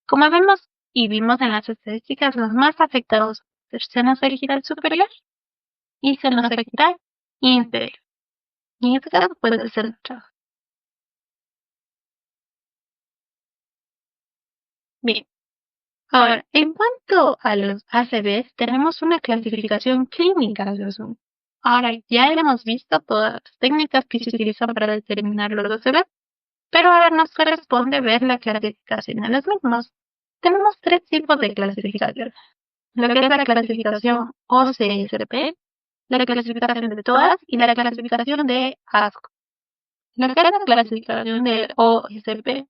Como vemos y vimos en las estadísticas, los más afectados son el seno sagital superior y seno sagital inferior. Y en este caso puede ser neutral. Bien. Ahora, en cuanto a los ACVs, tenemos una clasificación clínica de los mismos. Ahora, ya hemos visto todas las técnicas que se utilizan para determinar los ACVs, pero ahora nos corresponde ver la clasificación de los mismos. Tenemos tres tipos de clasificación. Lo que es la clasificación OCSP, la clasificación de TOAS y la clasificación de ASCO. Lo que es la clasificación de OSP,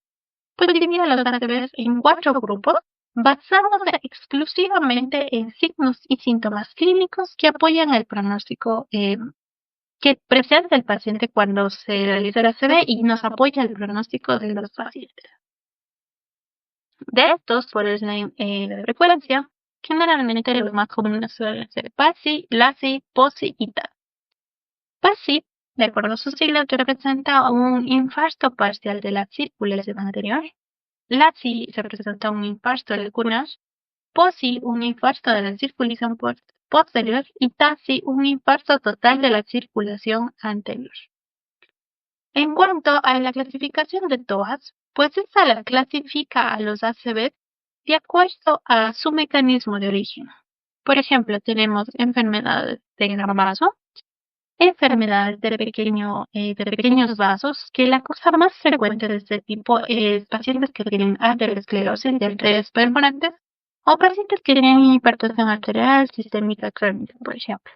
pues divide a los ACVs en 4 grupos, basándose exclusivamente en signos y síntomas clínicos que apoyan el pronóstico que presenta el paciente cuando se realiza el ACV y nos apoya el pronóstico de los pacientes. De estos, por orden de frecuencia, generalmente los más comunes suelen ser PASI, LASI, POSI y TAS. PASI, de acuerdo a sus siglas, representa un infarto parcial de la circulación anterior. LASI representa un infarto lacunar. POSI, un infarto de la circulación posterior. Y TASI, un infarto total de la circulación anterior. En cuanto a la clasificación de TOAS, pues esta la clasifica a los ACV de acuerdo a su mecanismo de origen. Por ejemplo, tenemos enfermedades de gran vaso, enfermedades de pequeños vasos, que la cosa más frecuente de este tipo es pacientes que tienen arteriosclerosis de arterias perforantes o pacientes que tienen hipertensión arterial sistémica crónica, por ejemplo.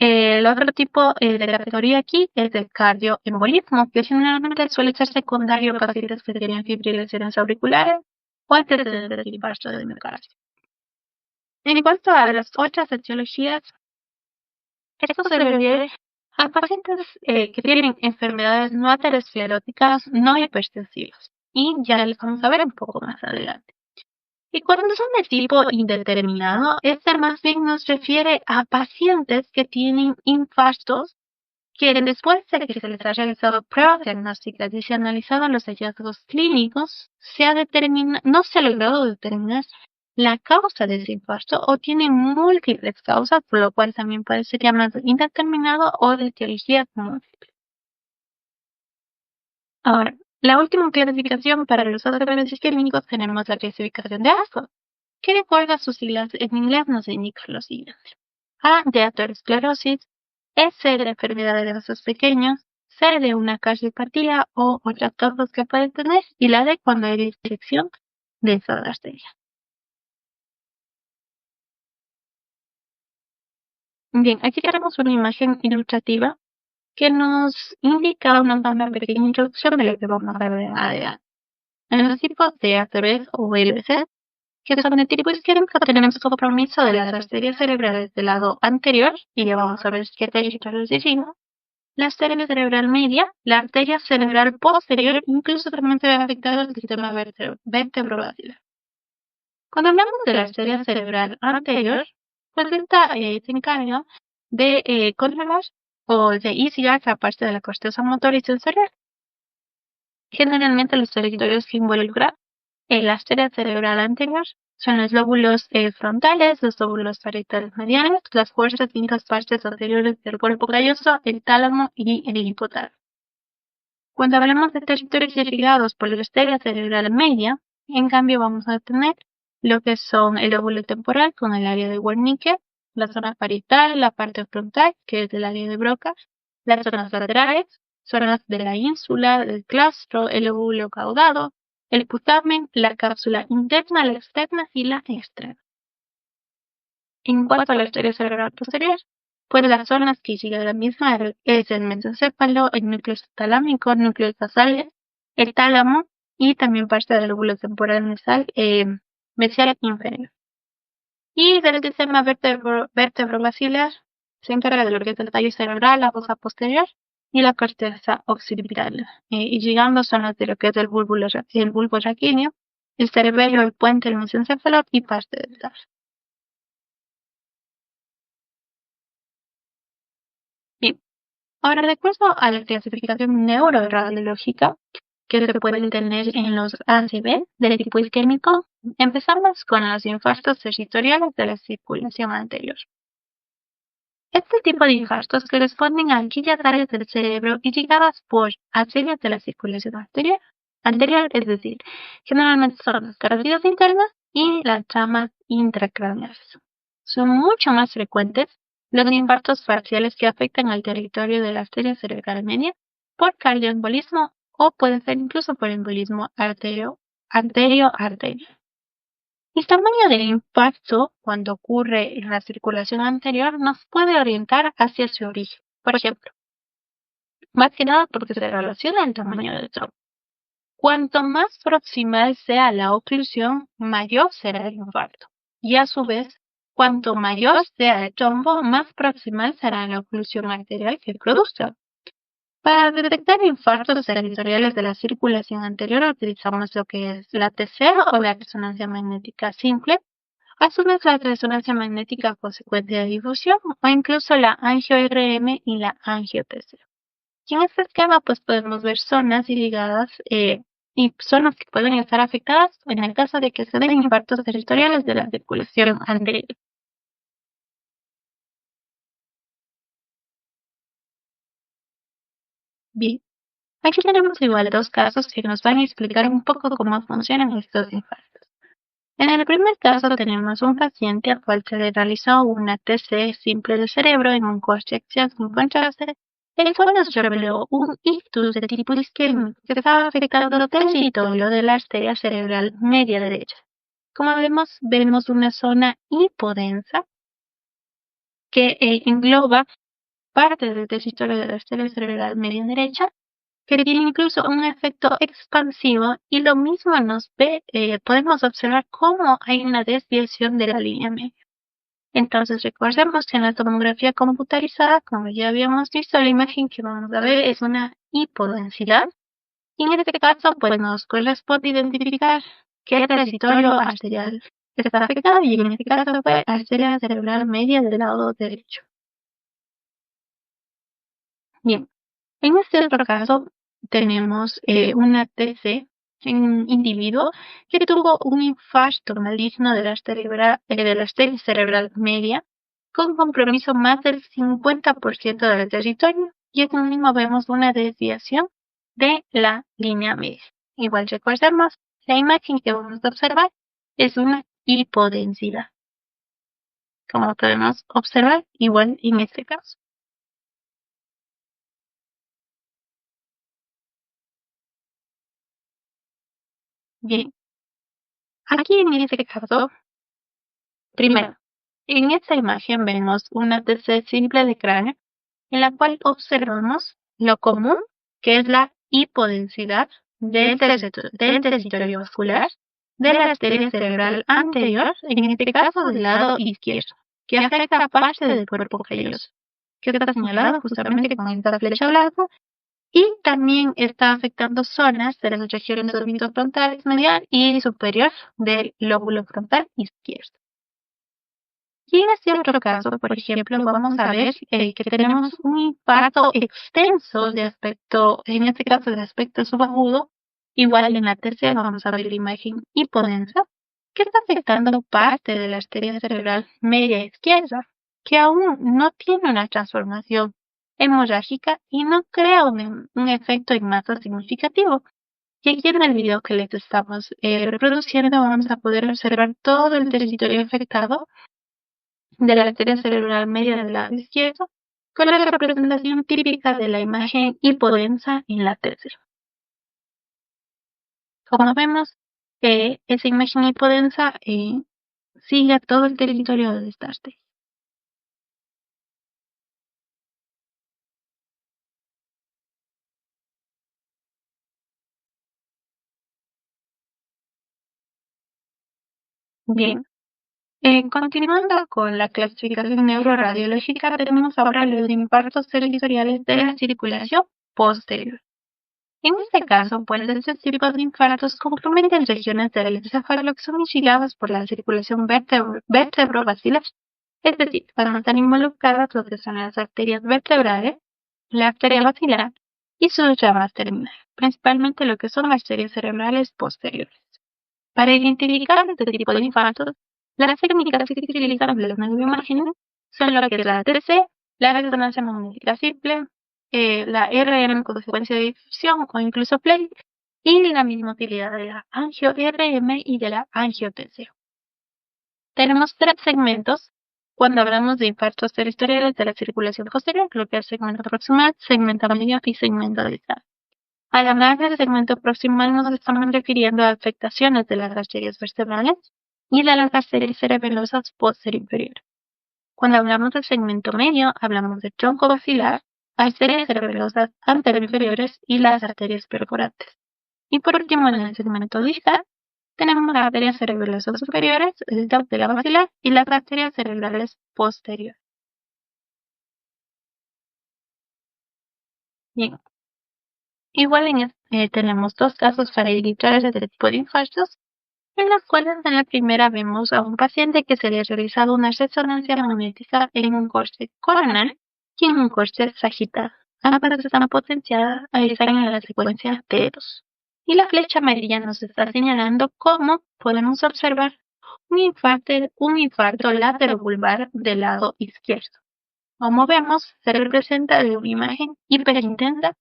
El otro tipo de categoría aquí es el cardioembolismo, que generalmente suele ser secundario a pacientes que tienen fibrilaciones auriculares o antecedentes de infarto de miocardio. En cuanto a las otras etiologías, esto se refiere a pacientes que tienen enfermedades no ateroscleróticas no hipertensivas, y ya les vamos a ver un poco más adelante. Y cuando son de tipo indeterminado, este más bien nos refiere a pacientes que tienen infartos que después de que se les ha realizado pruebas diagnósticas y se han analizado los hallazgos clínicos, no se ha logrado determinar la causa de ese infarto o tiene múltiples causas, por lo cual también puede ser llamado indeterminado o de etiología múltiple. Ahora, la última clasificación para los ACVs isquémicos tenemos la clasificación de ASCO, que de acuerdo a sus siglas en inglés nos indica lo siguiente. A de aterosclerosis, S de enfermedad de vasos pequeños, C de una cardiopatía o otras causas que pueden tener, y la D cuando hay restricción de esa arteria. Bien, aquí tenemos una imagen ilustrativa que nos indica una pequeña introducción de lo que vamos a ver de adelante. En los tipos de ACVs o LVC, que son de tipo isquémico, tenemos compromiso de las arterias cerebrales del lado anterior, y ya vamos a ver qué territorios decimos. La arteria cerebral media, la arteria cerebral posterior, incluso también se ve afectado el sistema vertebrovascular. Cuando hablamos de la arteria cerebral anterior, pues esta se encarga de controlar o de iniciar la parte de la corteza motora y sensorial. Generalmente los territorios que involucran la arteria cerebral anterior son los lóbulos frontales, los lóbulos parietales medianos, las fuerzas quintas partes anteriores del cuerpo calloso, el tálamo y el hipotálamo. Cuando hablamos de territorios irrigados por la arteria cerebral media, en cambio vamos a tener lo que son el lóbulo temporal con el área de Wernicke, la zona parietal, la parte frontal, que es el área de Broca, las zonas laterales, zonas de la ínsula, del claustro, el lóbulo caudado, el putamen, la cápsula interna, la externa y la externa. En cuanto a la arteria cerebral posterior, pues las zonas que siguen la misma es el mesencéfalo, el núcleo talámico, el núcleo basal, el tálamo y también parte del lóbulo temporal mesial inferior. Y del sistema vertebrovascular se encarga de lo que es el tallo cerebral, la fosa posterior y la corteza occipital. Y llegando zonas de lo que es el bulbo raquídeo, el cerebelo, el puente, el mesencéfalo y parte del tarso. Bien, ahora de acuerdo a la clasificación neuroradiológica que se pueden tener en los ACV del tipo isquémico, empezamos con los infartos territoriales de la circulación anterior. Este tipo de infartos corresponden a aquellas áreas del cerebro irrigadas por arterias de la circulación anterior, es decir, generalmente son las carótidas internas y las ramas intracraneales. Son mucho más frecuentes los infartos parciales que afectan al territorio de la arteria cerebral media por cardioembolismo o pueden ser incluso por embolismo anterio-arteria. El tamaño del impacto cuando ocurre en la circulación anterior nos puede orientar hacia su origen. Por ejemplo, más que nada porque se relaciona al tamaño del trombo. Cuanto más proximal sea la oclusión, mayor será el infarto. Y a su vez, cuanto mayor sea el trombo, más proximal será la oclusión arterial que produzca. Para detectar infartos territoriales de la circulación anterior utilizamos lo que es la TC o la resonancia magnética simple, a su vez la resonancia magnética consecuente de difusión o incluso la angio-RM y la angio-TC. Y en este esquema pues podemos ver zonas irrigadas y zonas que pueden estar afectadas en el caso de que se den infartos territoriales de la circulación anterior. Bien, aquí tenemos igual dos casos que nos van a explicar un poco cómo funcionan estos infartos. En el primer caso tenemos un paciente al cual se le realizó una TC simple del cerebro en un corte axial sin contraste, el cual nos reveló un ictus de tipo isquémico que estaba afectando el territorio de la arteria cerebral media derecha. Como vemos una zona hipodensa que engloba parte del territorio de la arteria cerebral media derecha, que tiene incluso un efecto expansivo y lo mismo podemos observar cómo hay una desviación de la línea media. Entonces recordemos que en la tomografía computarizada, como ya habíamos visto, la imagen que vamos a ver es una hipodensidad y en este caso pues nos corresponde identificar qué territorio arterial está afectado y en este caso fue arteria cerebral media del lado derecho. Bien, en este otro caso tenemos una TC en un individuo que tuvo un infarto maligno de la arteria cerebral media con compromiso más del 50% del territorio y en el mismo vemos una desviación de la línea media. Igual recordemos, la imagen que vamos a observar es una hipodensidad, como podemos observar igual en este caso. Bien, aquí en este caso, primero, en esta imagen vemos una TC simple de cráneo en la cual observamos lo común, que es la hipodensidad del territorio vascular de la arteria cerebral anterior, en este caso del lado izquierdo, que afecta a parte del cuerpo calloso, que está señalado justamente con esta flecha blanca, y también está afectando zonas de las regiones orbitofrontales medial y superior del lóbulo frontal izquierdo. Y en este otro caso, por ejemplo, vamos a ver que tenemos un impacto extenso de aspecto, en este caso de aspecto subagudo, igual en la tercera vamos a ver la imagen hipodensa, que está afectando parte de la arteria cerebral media izquierda, que aún no tiene una transformación hemorrágica y no crea un efecto en masa significativo. Y aquí en el video que les estamos reproduciendo vamos a poder observar todo el territorio afectado de la arteria cerebral media del lado izquierdo, con la representación típica de la imagen hipodensa en la tercera. Como vemos, esa imagen hipodensa sigue a todo el territorio de esta arteria. Bien, continuando con la clasificación neuroradiológica, tenemos ahora los infartos territoriales de la circulación posterior. En este caso, pues estos tipos de infartos comprometen regiones del encéfalo que son mitigadas por la circulación vertebrovascular, es decir, van a estar involucradas lo que son las arterias vertebrales, la arteria basilar y sus ramas terminales, principalmente lo que son las arterias cerebrales posteriores. Para identificar este tipo de infartos, las técnicas que se utilizan en las neuroimágenes son lo que es la TC, la resonancia magnética simple, la RM consecuencia de difusión o incluso PLAY, y la misma utilidad de la angio-RM y de la angio-TC. Tenemos tres segmentos cuando hablamos de infartos territoriales de la circulación posterior, lo que es segmento proximal, segmento medio y segmento distal. Al hablar del segmento proximal nos estamos refiriendo a afectaciones de las arterias vertebrales y de las arterias cerebelosas posteriores. Cuando hablamos del segmento medio, hablamos del tronco basilar, arterias cerebelosas anteroinferiores y las arterias perforantes. Y por último, en el segmento distal, tenemos las arterias cerebelosas superiores, el top de la basilar y las arterias cerebrales posteriores. Bien, igual tenemos dos casos para ilustrar este tipo de infartos, en los cuales en la primera vemos a un paciente que se le ha realizado una resonancia magnética en un corte coronal y en un corte sagital. Ambas están potenciadas a estar en la secuencia T2. Y la flecha amarilla nos está señalando cómo podemos observar un infarto laterovulvar del lado izquierdo. Como vemos, se representa en una imagen hiperintensa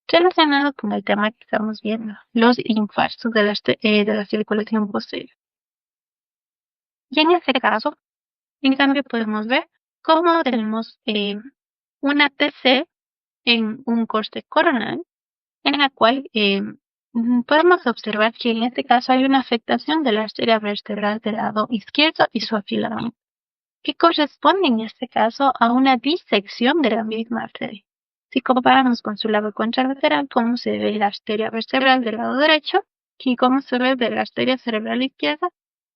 relacionada con el tema que estamos viendo, los infartos de la circulación posterior. Y en este caso, en cambio, podemos ver cómo tenemos una TC en un corte coronal, en la cual podemos observar que en este caso hay una afectación de la arteria vertebral del lado izquierdo y su afilamiento, que corresponde en este caso a una disección de la misma arteria. Si comparamos con su lado contralateral, cómo se ve la arteria vertebral del lado derecho y cómo se ve de la arteria cerebral izquierda,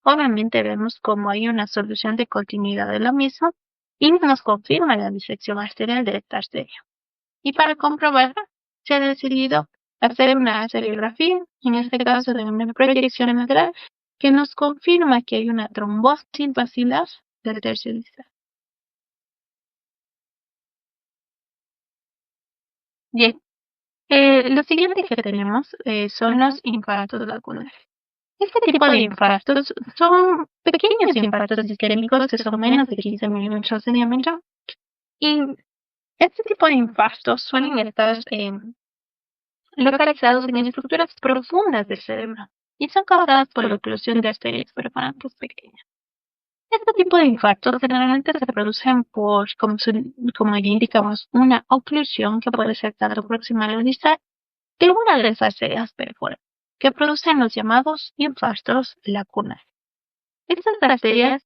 obviamente vemos cómo hay una solución de continuidad de la misma y nos confirma la disección arterial de esta arteria. Y para comprobarla, se ha decidido hacer una serigrafía, en este caso de una proyección lateral, que nos confirma que hay una trombosis basilar del tercio distal. Bien, lo siguiente que tenemos son los infartos lacunales. Este tipo de infartos son pequeños infartos isquémicos que son menos de 15 milímetros de diámetro. Y este tipo de infartos suelen estar localizados en estructuras profundas del cerebro y son causadas por la oclusión de arterias perforantes pequeñas. Este tipo de infartos generalmente se producen por, como ya indicamos, una oclusión que puede ser tanto proximal o distal de una de esas arterias perforantes, que producen los llamados infartos lacunales. Estas arterias,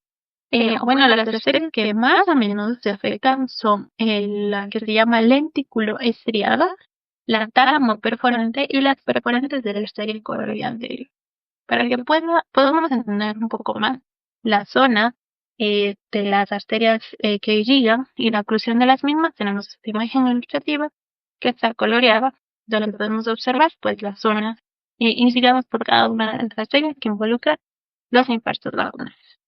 las arterias que más a menudo se afectan son la que se llama lentículo estriada, la tálamo perforante y las perforantes de la arteria coronaria anterior. Para que podamos entender un poco más la zona de las arterias que irrigan y la oclusión de las mismas, tenemos esta imagen ilustrativa que está coloreada, donde podemos observar pues las zonas irrigadas por cada una de las arterias que involucran los infartos lacunales.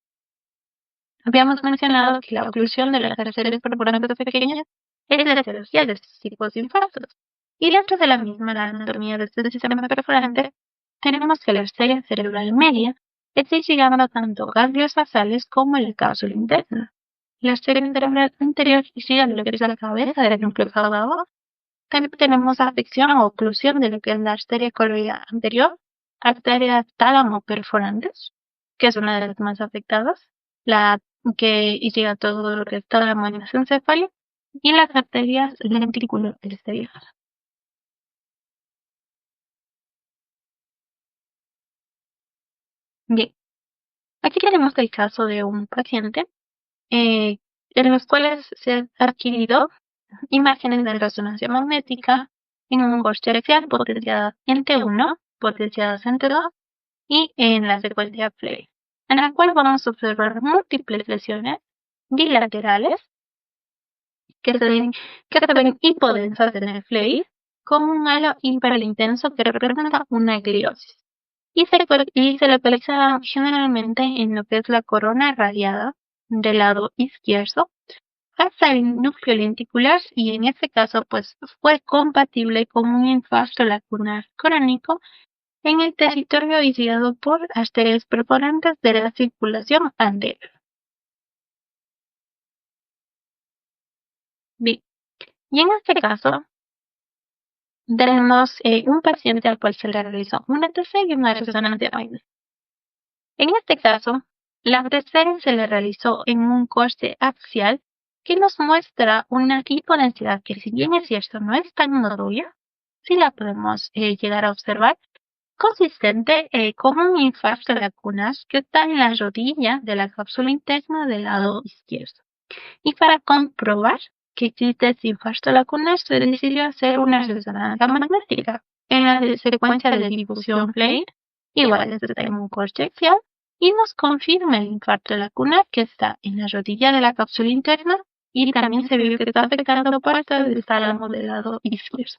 Habíamos mencionado que la oclusión de las arterias perforantes pequeñas es la etiología de estos tipos de infartos. Y dentro de la misma, la anatomía de este sistema perforante, tenemos que la arteria cerebral media está llegando tanto ganglios basales como el cápsula interna. La arteria cerebral anterior llega lo que es la cabeza del núcleo caudado. También tenemos afección o oclusión de lo que es la arteria coroidea anterior, arteria tálamo perforantes, que es una de las más afectadas, la que llega todo lo que es tálamo en el encéfalo, y las arterias lentículo exterior. Bien, aquí tenemos el caso de un paciente en los cuales se han adquirido imágenes de resonancia magnética en un corte axial potenciada en T1, potenciadas en T2 y en la secuencia Flay, en la cual vamos a observar múltiples lesiones bilaterales que se ven hipodensas en el Flay con un halo hiperintenso que representa una gliosis. Y se localiza generalmente en lo que es la corona radiada del lado izquierdo hasta el núcleo lenticular, y en este caso pues fue compatible con un infarto lacunar crónico en el territorio irrigado por arterias perforantes de la circulación anterior. Bien, y en este caso tenemos un paciente al cual se le realizó una TC y una resonancia magnética. En este caso, la TC se le realizó en un corte axial que nos muestra una hipodensidad que, si bien es cierto, no es tan notoria, sí la podemos llegar a observar, consistente con un infarto lacunar que está en la rodilla de la cápsula interna del lado izquierdo. Y para comprobar que existe ese infarto lacunar, se decidió hacer una resonancia magnética en la secuencia de difusión Flare, igual está en un corte axial, y nos confirma el infarto lacunar que está en la rodilla de la cápsula interna y también se vio que está afectando parte del tálamo del lado izquierdo.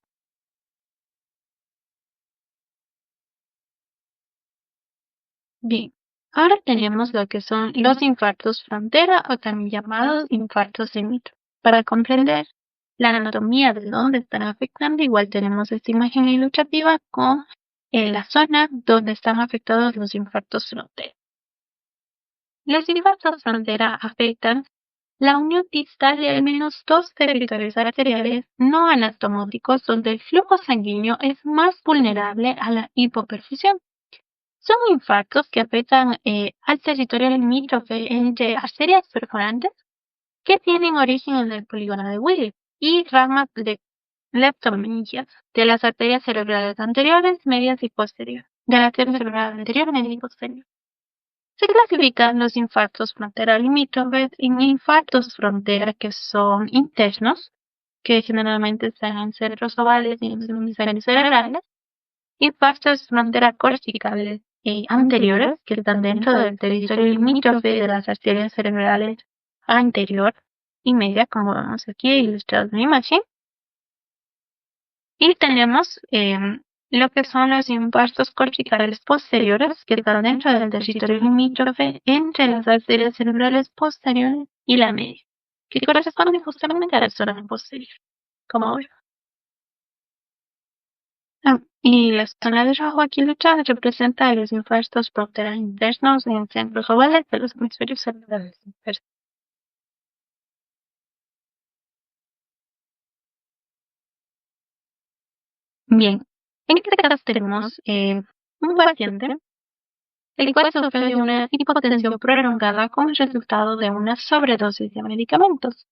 Bien, ahora tenemos lo que son los infartos frontera o también llamados infartos de mito. Para comprender la anatomía de dónde están afectando, igual tenemos esta imagen ilustrativa con la zona donde están afectados los infartos frontera. Los infartos frontera afectan la unión distal de al menos dos territorios arteriales no anatomóticos donde el flujo sanguíneo es más vulnerable a la hipoperfusión. Son infartos que afectan al territorio limítrofe entre arterias perforantes que tienen origen en el polígono de Willis y ramas de leptomeningeas de las arterias cerebrales anteriores, medias y posteriores. De la arteria cerebral anterior, media y posterior. Se clasifican los infartos frontera limítrofes en infartos frontera que son internos, que generalmente están en centros ovales y en los hemisferios cerebrales, infartos frontera corticales anteriores, que están dentro del territorio limítrofe de las arterias cerebrales anterior y media, como vemos aquí ilustrado en la imagen. Y tenemos lo que son los infartos corticales posteriores, que están dentro del territorio limítrofe entre las arterias cerebrales posteriores y la media, que corresponden justamente a la zona posterior, como vemos. Y la zona de rojo aquí ilustrada representa los infartos fronteras internos en centros ovales de los hemisferios cerebrales. Bien, en este caso tenemos un paciente el cual sufre de una hipotensión prolongada como resultado de una sobredosis de medicamentos,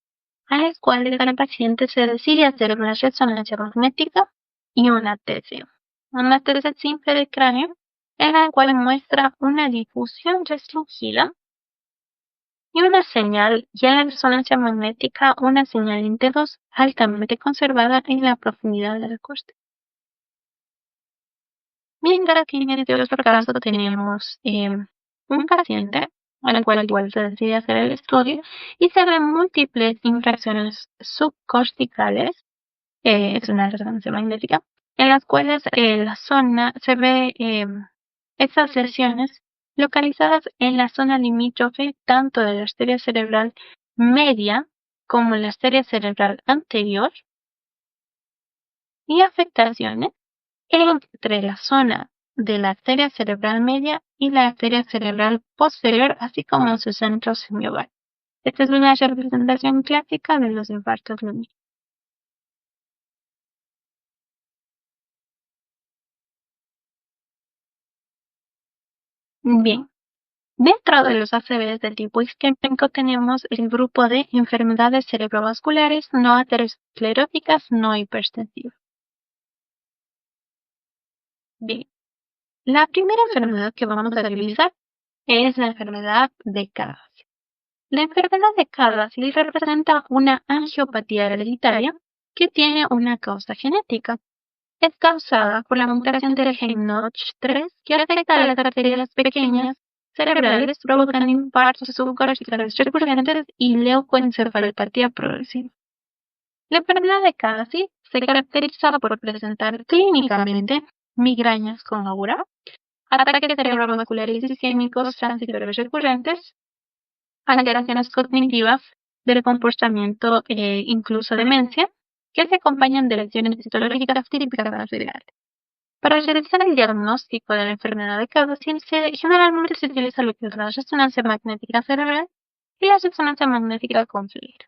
a las cuales al paciente se decide hacer una resonancia magnética y una TC. Una TC simple de cráneo, en la cual muestra una difusión restringida y una señal, y en la resonancia magnética, una señal en T2 altamente conservada en la profundidad de la córtea. Mientras aquí en este otro caso tenemos un paciente al cual igual se decide hacer el estudio y se ven múltiples infracciones subcorticales, es una resonancia magnética, en las cuales la zona se ve esas lesiones localizadas en la zona limítrofe tanto de la arteria cerebral media como la arteria cerebral anterior y afectaciones entre la zona de la arteria cerebral media y la arteria cerebral posterior, así como en su centro semioval. Esta es una representación clásica de los infartos lumínicos. Bien, dentro de los ACVs del tipo isquémico tenemos el grupo de enfermedades cerebrovasculares no ateroscleróticas no hipertensivas. Bien, la primera enfermedad que vamos a revisar es la enfermedad de Kawasaki. La enfermedad de Kawasaki representa una angiopatía hereditaria que tiene una causa genética. Es causada por la mutación del gen NOTCH3 que afecta a las arterias pequeñas cerebrales, provocando infartos subcorticales recurrentes y leucoencefalopatía progresiva. La enfermedad de Kawasaki se caracteriza por presentar clínicamente migrañas con aura, ataques cerebrovasculares isquémicos transitorios recurrentes, alteraciones cognitivas del comportamiento, incluso demencia, que se acompañan de lesiones citológicas típicas cerebrales. Para realizar el diagnóstico de la enfermedad de Kawasaki, generalmente se utiliza lo que es la resonancia magnética cerebral y la resonancia magnética con FLIR.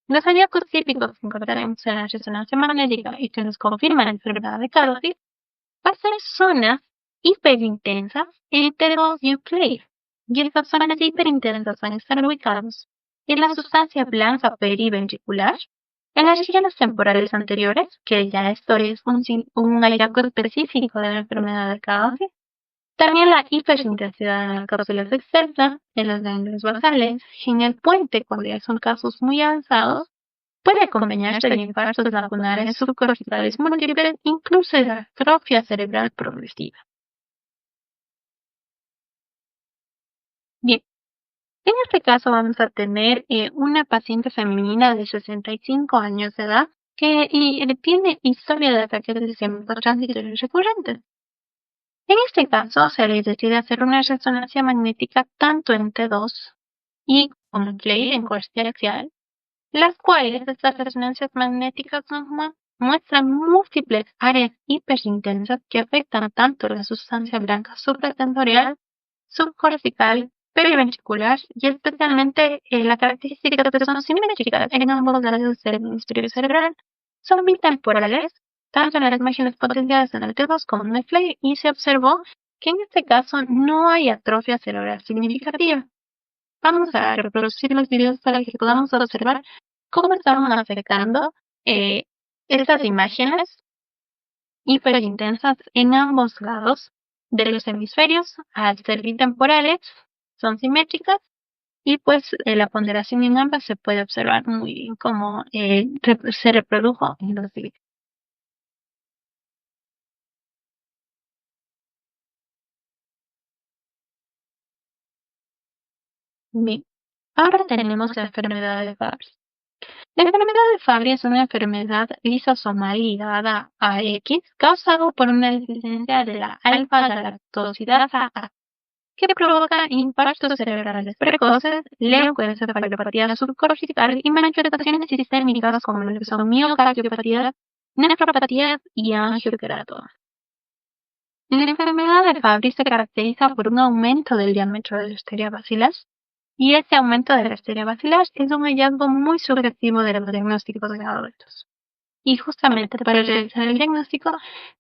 Los hallazgos típicos que encontraremos en la resonancia magnética y que nos confirman la enfermedad de Kawasaki va a ser zonas hiperintensas en T2 y en FLIR. Y estas zonas hiperintensas van a estar ubicadas en la sustancia blanca periventricular, En las regiones temporales anteriores, que ya esto es un hallazgo específico de la enfermedad de Cauchy, también la hiperintensidad en las cápsulas externas, en los ganglios basales, en el puente, cuando ya son casos muy avanzados, puede acompañarse de infartos lacunares subcorticales múltiples, incluso de atrofia cerebral progresiva. Bien, en este caso vamos a tener una paciente femenina de 65 años de edad que tiene historia de ataques de sistema transitorios recurrentes. En este caso, se le decide hacer una resonancia magnética tanto en T2 y como en Clay en corte axial, las cuales estas resonancias magnéticas muestran múltiples áreas hiperintensas que afectan tanto la sustancia blanca supratentorial, subcortical, periventricular y especialmente la característica de que son simétricas en ambos lados del hemisferio cerebral, son bitemporales, tanto en las imágenes potenciadas en el T2 como en el FLAIR, y se observó que en este caso no hay atrofia cerebral significativa. Vamos a reproducir los videos para que podamos observar cómo estaban afectando estas imágenes hiperintensas en ambos lados de los hemisferios. Al ser bitemporales, son simétricas y pues la ponderación en ambas se puede observar muy bien cómo se reprodujo en los videos. Bien, ahora tenemos la enfermedad de Fabry. La enfermedad de Fabry es una enfermedad lisosomal ligada a X causada por una deficiencia de la alfa-galactosidasa A, que provoca infartos cerebrales precoces, leucoencefalopatía subcortical y manifestaciones sistémicas como lo que son miocardiopatías, nefropatías y angioqueratomas. La enfermedad de Fabry se caracteriza por un aumento del diámetro de la arteria basilar, y ese aumento de la arteria basilar es un hallazgo muy sugestivo de los diagnósticos de adultos. Y justamente para realizar el diagnóstico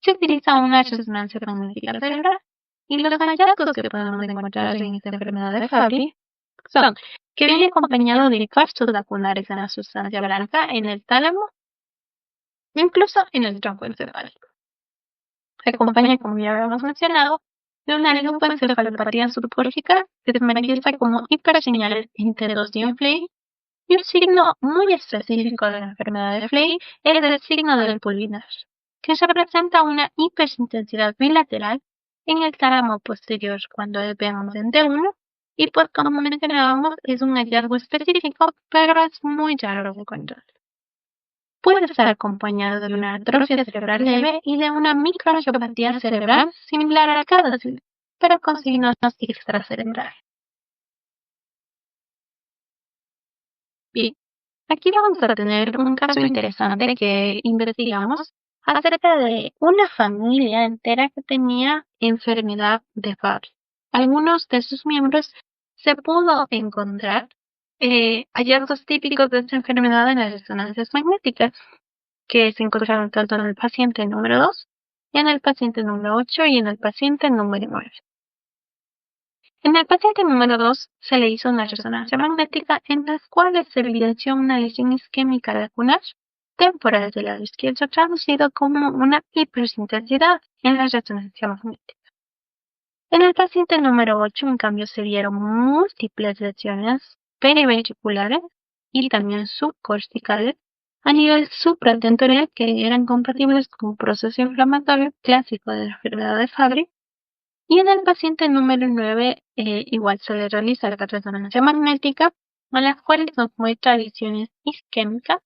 se utiliza una resonancia magnética cerebral. Y los hallazgos que podemos encontrar en esta enfermedad de Fabry son que viene acompañado de infartos lacunares en la sustancia blanca, en el tálamo, incluso en el tronco encefálico. Se acompaña, como ya habíamos mencionado, de una leucoencefalopatía subcortical que se manifiesta como hiperseñales en T2 y en FLAIR, y un signo muy específico de la enfermedad de FLAIR es el signo del pulvinar, que representa una hiperintensidad bilateral en el tálamo posterior cuando veamos en T1, y pues como mencionábamos es un hallazgo específico, pero es muy raro de encontrar. Puede estar acompañado de una atrofia cerebral leve y de una microangiopatía cerebral similar a la CADASIL, pero con signos extracerebrales. Bien, aquí vamos a tener un caso interesante que investigamos acerca de una familia entera que tenía enfermedad de Fabry. Algunos de sus miembros se pudo encontrar hallazgos típicos de esta enfermedad en las resonancias magnéticas, que se encontraron tanto en el paciente número 2, en el paciente número 8 y en el paciente número 9. En el paciente número 2 se le hizo una resonancia magnética en las cuales se evidenció una lesión isquémica lacunar temporal del lado izquierdo, traducido como una hiperintensidad en la resonancia magnética. En el paciente número 8, en cambio, se vieron múltiples lesiones periventriculares y también subcorticales a nivel supratentorial que eran compatibles con un proceso inflamatorio clásico de la enfermedad de Fabry. Y en el paciente número 9, igual se le realiza la resonancia magnética, a las cuales nos muestra lesiones isquémicas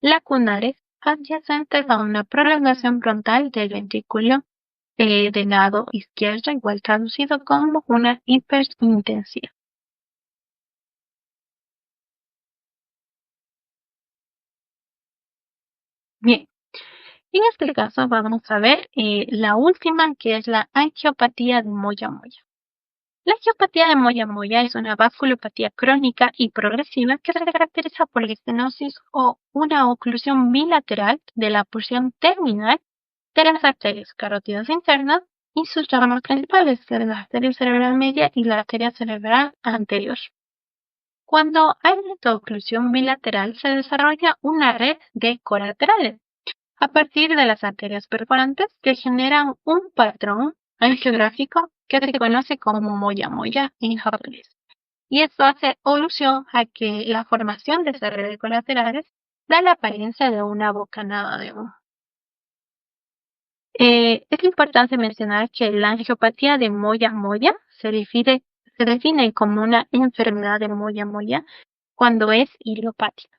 lacunares adyacentes a una prolongación frontal del ventrículo del lado izquierdo, igual traducido como una hiperintensidad. Bien, en este caso vamos a ver la última, que es la angiopatía de Moya-Moya. La angiopatía de Moya-Moya es una vasculopatía crónica y progresiva que se caracteriza por la estenosis o una oclusión bilateral de la porción terminal de las arterias carótidas internas y sus ramas principales, que es la arteria cerebral media y la arteria cerebral anterior. Cuando hay oclusión bilateral, se desarrolla una red de colaterales a partir de las arterias perforantes que generan un patrón angiográfico que se conoce como moya-moya en japonés. Y esto hace alusión a que la formación de esas redes colaterales da la apariencia de una bocanada de humo. Es importante mencionar que la angiopatía de moya-moya se define como una enfermedad de moya-moya cuando es idiopática.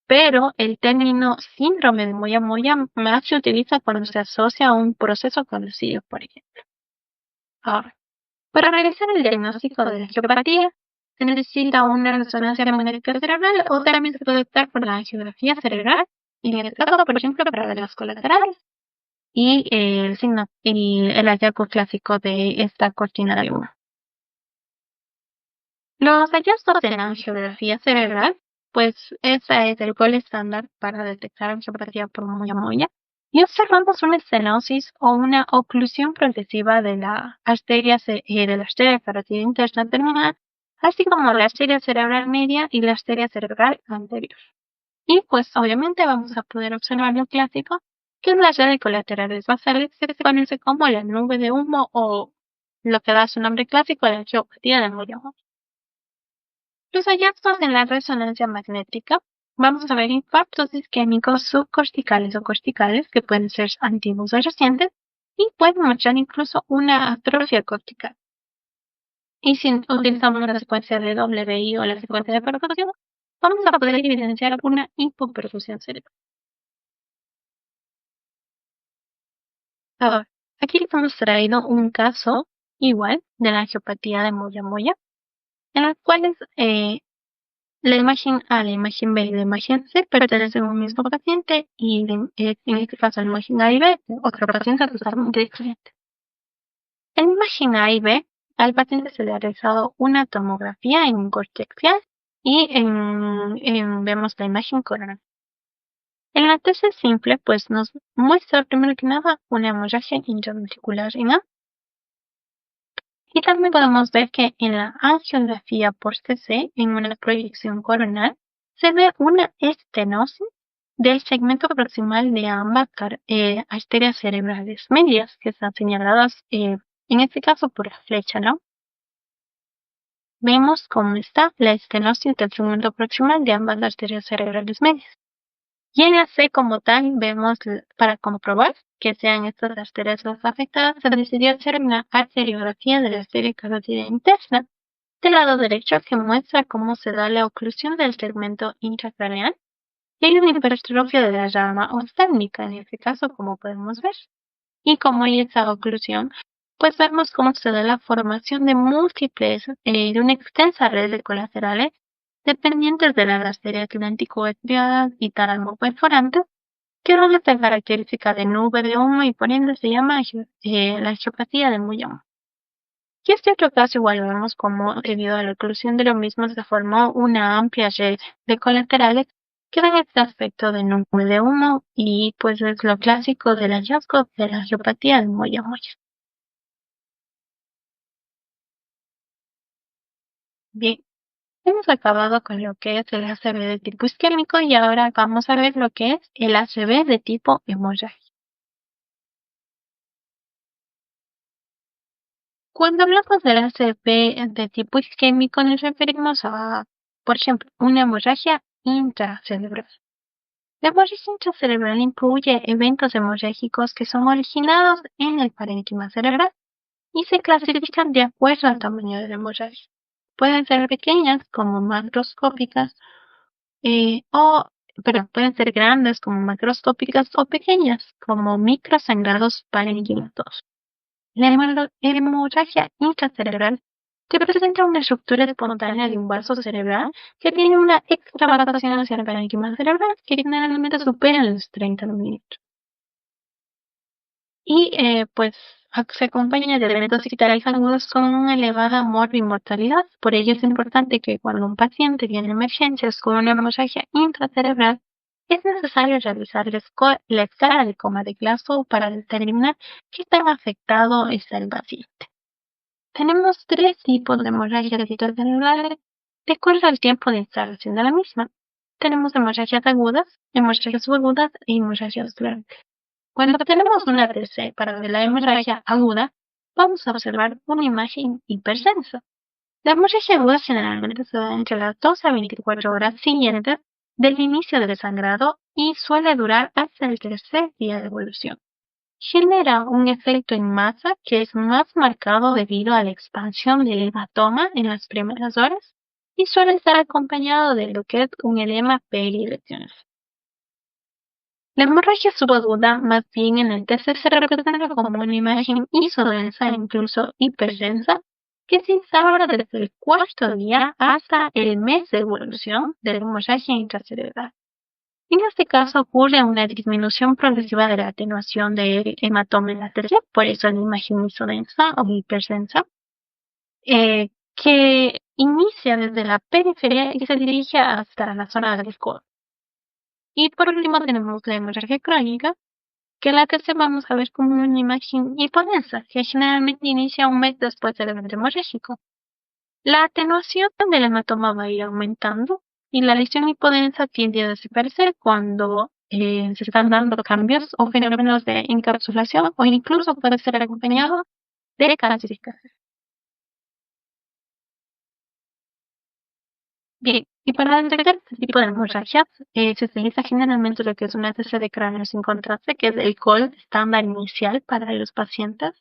Pero el término síndrome de moya-moya más se utiliza cuando se asocia a un proceso conocido, por ejemplo. Ahora, para realizar el diagnóstico de la angiopatía, se necesita una resonancia magnética cerebral o también se puede optar por la angiografía cerebral, y en el caso, por ejemplo, para las colaterales y el signo y el hallazgo clásico de esta cortina de humo. Los hallazgos de la angiografía cerebral, pues esa es el gol estándar para detectar angiopatía por moya-moya, y observamos una estenosis o una oclusión progresiva de la arteria carótida interna terminal, así como la arteria cerebral media y la arteria cerebral anterior. Y pues obviamente vamos a poder observar lo clásico, que es la red de colaterales basales, que se conoce como la nube de humo o lo que da su nombre clásico a la angiopatía de moya-moya. Los hallazgos en la resonancia magnética, vamos a ver infartos isquémicos subcorticales o corticales que pueden ser antiguos o recientes y pueden mostrar incluso una atrofia cortical. Y si utilizamos la secuencia de WI o la secuencia de perfusión, vamos a poder evidenciar una hipoperfusión cerebral. Ahora, aquí les hemos traído un caso igual de la angiopatía de moya-moya, en las cuales la imagen A, la imagen B y la imagen C pertenecen a un mismo paciente y en este caso la imagen A y B, otro paciente totalmente diferente. En la imagen A y B, al paciente se le ha realizado una tomografía en un corte axial y vemos la imagen coronal. En la tesis simple, pues nos muestra primero que nada una hemorragia intraventricular en A. Y también podemos ver que en la angiografía por CC, en una proyección coronal, se ve una estenosis del segmento proximal de ambas arterias cerebrales medias, que están señaladas en este caso por la flecha, ¿no? Vemos cómo está la estenosis del segmento proximal de ambas arterias cerebrales medias. Y en la C como tal, vemos para comprobar que sean estas arterias las afectadas, se decidió hacer una arteriografía de la arteria carótida interna del lado derecho que muestra cómo se da la oclusión del segmento intracraneal y hay una hipertrofia de la rama oftálmica en este caso, como podemos ver. Y como hay esa oclusión, pues vemos cómo se da la formación de múltiples, de una extensa red de colaterales dependientes de la arteria atlántico-estriada y tálamo perforante, que dan esta característica de nube de humo y por ende se llama la angiopatía de moya-moya. Y este otro caso igual vemos como debido a la oclusión de lo mismo se formó una amplia red de colaterales que dan este aspecto de nube de humo y pues es lo clásico del hallazgo de la angiopatía de moya-moya. Bien, hemos acabado con lo que es el ACV de tipo isquémico y ahora vamos a ver lo que es el ACV de tipo hemorrágico. Cuando hablamos del ACV de tipo isquémico nos referimos a, por ejemplo, una hemorragia intracerebral. La hemorragia intracerebral incluye eventos hemorrágicos que son originados en el parénquima cerebral y se clasifican de acuerdo al tamaño de la hemorragia. Pueden ser pequeñas como macroscópicas pueden ser grandes como macroscópicas o pequeñas como microsangrados parenquimatosos. La hemorragia intracerebral representa una estructura espontánea de un vaso cerebral que tiene una extravasación hacia el parénquima cerebral que generalmente supera los 30 mililitros. Y se acompaña de eventos ictéricos agudos con una elevada morbimortalidad. Por ello es importante que cuando un paciente tiene emergencias con una hemorragia intracerebral, es necesario realizar la escala de coma de Glasgow para determinar qué tan afectado está el paciente. Tenemos tres tipos de hemorragias intracerebrales de acuerdo al tiempo de instalación de la misma. Tenemos hemorragias agudas, hemorragias subagudas y hemorragias crónicas. Cuando tenemos una TC para la hemorragia aguda, vamos a observar una imagen hipertensa. La hemorragia aguda generalmente se da entre las 2 a 24 horas siguientes del inicio del sangrado y suele durar hasta el tercer día de evolución. Genera un efecto en masa que es más marcado debido a la expansión del hematoma en las primeras horas y suele estar acompañado de lo que es un edema peridireccional. La hemorragia subaguda, más bien en el TC, se representa como una imagen isodensa e incluso hiperdensa, que se instala desde el cuarto día hasta el mes de evolución de la hemorragia intracerebral. En este caso ocurre una disminución progresiva de la atenuación del hematoma en la TC, por eso la imagen isodensa o hiperdensa, que inicia desde la periferia y se dirige hasta la zona del codo. Y por último tenemos la hemorragia crónica, que la que se vamos a ver como una imagen hipodensa, que generalmente inicia un mes después del evento hemorrágico. La atenuación del hematoma va a ir aumentando y la lesión hipodensa tiende a desaparecer cuando se están dando cambios o fenómenos de encapsulación o incluso puede ser acompañado de calcificación. Bien, y para detectar este tipo de hemorragias se utiliza generalmente lo que es una TC de cráneo sin contraste, que es el gold estándar inicial para los pacientes.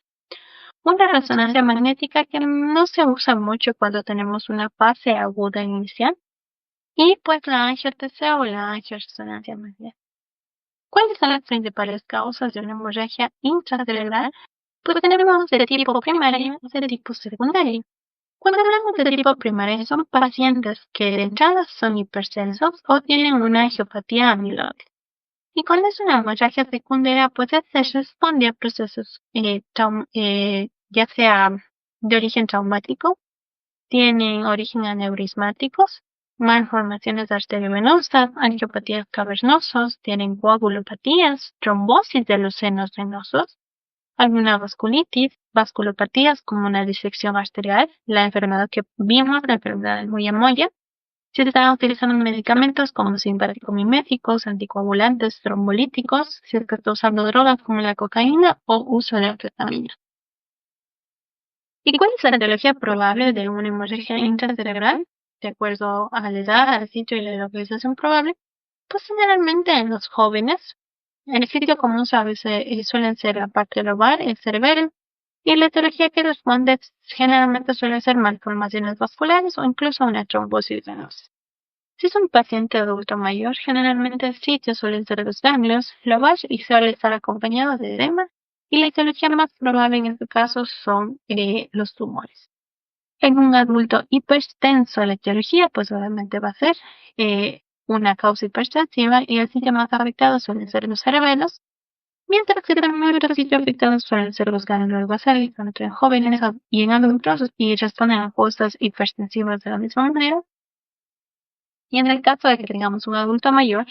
Una resonancia magnética que no se usa mucho cuando tenemos una fase aguda inicial. Y pues la angio-TC o la angioresonancia magnética. ¿Cuáles son las principales causas de una hemorragia intracerebral? Pues tenemos de tipo primario y de tipo secundario. Cuando hablamos de tipo primario son pacientes que de entrada son hipertensos o tienen una angiopatía amiloide. Y cuando es una hemorragia secundaria, pues se responde a procesos ya sea de origen traumático, tienen origen aneurismáticos, malformaciones arteriovenosas, angiopatías cavernosas, tienen coagulopatías, trombosis de los senos venosos, alguna vasculitis, vasculopatías como una disección arterial, la enfermedad que vimos, la enfermedad de Moya-Moya. Se están utilizando medicamentos como simpático-miméticos, anticoagulantes, trombolíticos, si se está usando drogas como la cocaína o uso de anfetamina. ¿Y cuál es la etiología probable de una hemorragia intracerebral? De acuerdo a la edad, al sitio y la localización probable, pues generalmente en los jóvenes, el sitio común suelen ser la parte lobar, el cerebelo, y la etiología que responde generalmente suele ser malformaciones vasculares o incluso una trombosis venosa. Si es un paciente adulto mayor, generalmente el sitio suelen ser los ganglios lobar y suele estar acompañado de edema, y la etiología más probable en este caso son los tumores. En un adulto hipertenso, la etiología pues obviamente va a ser una causa hipertensiva y el sitio más afectado suelen ser los cerebelos, mientras que también los sitios afectados suelen ser los ganglios basales, tanto en jóvenes y en adultos, y responden a causas hipertensivas de la misma manera. Y en el caso de que tengamos un adulto mayor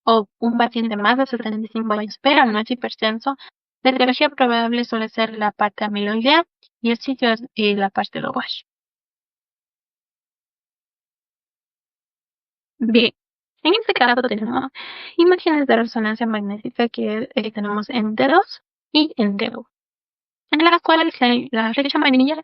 o un paciente más de 75 años, pero no es hipertenso, la etiología probable suele ser la parte amiloidea y el sitio es la parte lobar. Bien, en este caso tenemos imágenes de resonancia magnética que tenemos en T2 y en T1, en las cuales la flecha amarilla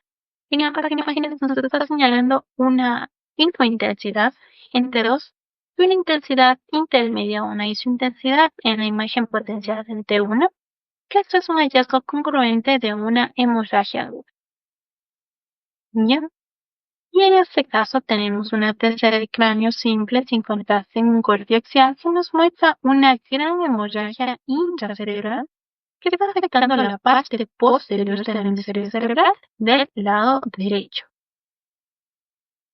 en la página imágenes nos está señalando una intensidad en T2 y una intensidad intermedia, una isointensidad en la imagen potencial en T1, que esto es un hallazgo congruente de una hemorragia aguda. ¿Ya? Y en este caso tenemos una TC de cráneo simple sin contraste en un corte axial que nos muestra una gran hemorragia intracerebral que está afectando la parte posterior del hemisferio cerebral del lado derecho.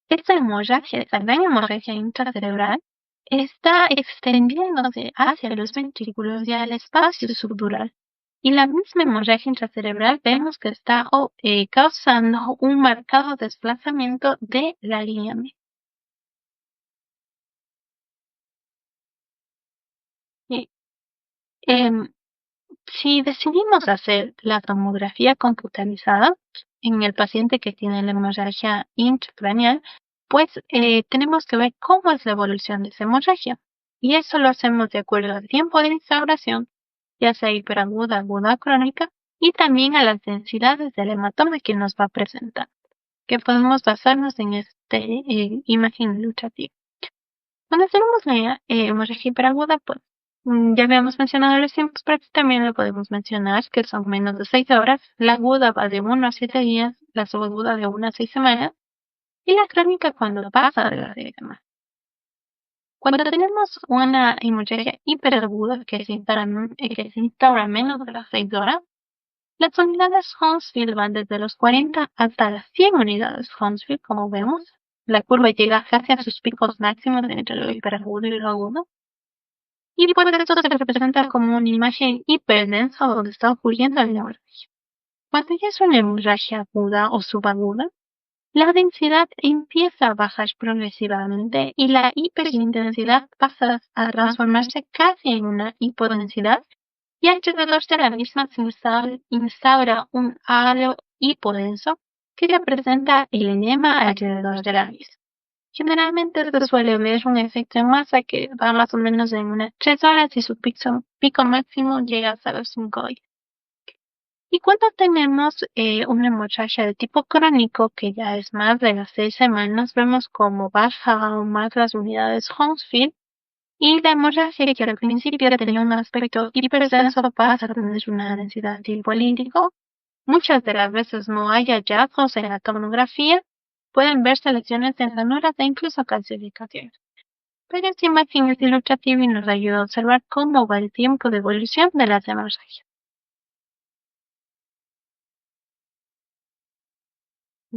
Esta gran hemorragia intracerebral está extendiéndose hacia los ventrículos y al espacio subdural. Y la misma hemorragia intracerebral vemos que está causando un marcado desplazamiento de la línea media. Si decidimos hacer la tomografía computarizada en el paciente que tiene la hemorragia intracraneal, pues tenemos que ver cómo es la evolución de esa hemorragia. Y eso lo hacemos de acuerdo al tiempo de instauración, ya sea hiperaguda, aguda, crónica, y también a las densidades del hematoma que nos va a presentar, que podemos basarnos en este imagen ilustrativa. Cuando tenemos la hemorragia hiperaguda, pues ya habíamos mencionado los tiempos, pero aquí también lo podemos mencionar, que son menos de 6 horas. La aguda va de 1 a 7 días, la subaguda de 1 a 6 semanas, y la crónica cuando pasa de las 6 semanas. Cuando tenemos una hemorragia hiperaguda que se instaura menos de las 6 horas, las unidades Hounsfield van desde los 40 hasta las 100 unidades Hounsfield, como vemos. La curva llega casi a sus picos máximos entre lo hiperagudo y lo agudo. Y pues esto se representa como una imagen hiperdensa donde está ocurriendo la hemorragia. Cuando ya es una hemorragia aguda o subaguda, la densidad empieza a bajar progresivamente y la hiperintensidad pasa a transformarse casi en una hipodensidad, y alrededor de la misma se instaura un halo hipodenso que representa el edema alrededor de la misma. Generalmente se suele ver un efecto en masa que va más o menos en unas 3 horas y su pico máximo llega hasta los 5 días. Y cuando tenemos una hemorragia de tipo crónico, que ya es más de las 6 semanas, vemos cómo baja aún más las unidades Hounsfield, y la hemorragia, que al principio tenía un aspecto hiperdenso, pasa a tener una densidad hipolítico. Muchas de las veces no hay hallazgos en la tomografía, pueden verse lesiones en ranuras e incluso calcificaciones. Pero esta imagen es ilustrativa y nos ayuda a observar cómo va el tiempo de evolución de las hemorragias.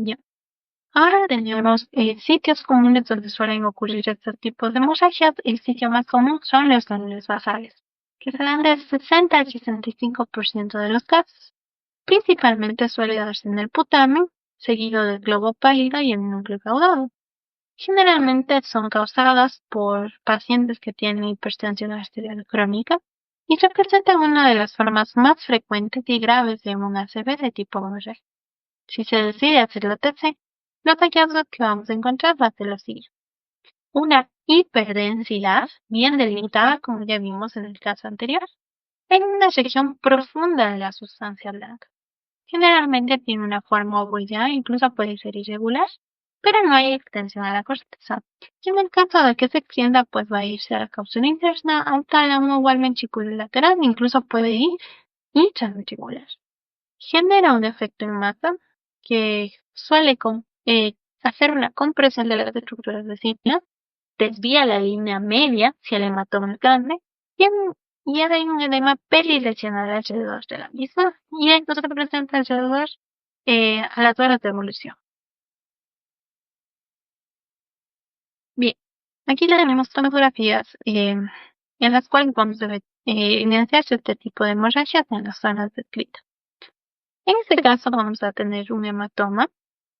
Ya. Ahora tenemos sitios comunes donde suelen ocurrir estos tipos de hemorragias. El sitio más común son los ganglios basales, que se dan del 60 al 65% de los casos. Principalmente suele darse en el putamen, seguido del globo pálido y el núcleo caudado. Generalmente son causadas por pacientes que tienen hipertensión arterial crónica y representan una de las formas más frecuentes y graves de un ACV de tipo hemorrágico. Si se decide hacer la TC, los hallazgos que vamos a encontrar va a ser lo siguiente: una hiperdensidad bien delimitada, como ya vimos en el caso anterior, en una sección profunda de la sustancia blanca. Generalmente tiene una forma ovoidal, incluso puede ser irregular, pero no hay extensión a la corteza. Y en el caso de que se extienda, pues va a irse a la cápsula interna, al tálamo o al ventrículo lateral, incluso puede ir intraventricular. Genera un efecto en masa que suele hacer una compresión de las estructuras vecinas, desvía la línea media si el hematoma es grande, y hay un edema perilesional alrededor de la misma, y esto se presenta alrededor a las horas de evolución. Bien, aquí tenemos tomografías en las cuales vamos a evidenciar este tipo de hemorragias en las zonas descritas. En este caso vamos a tener un hematoma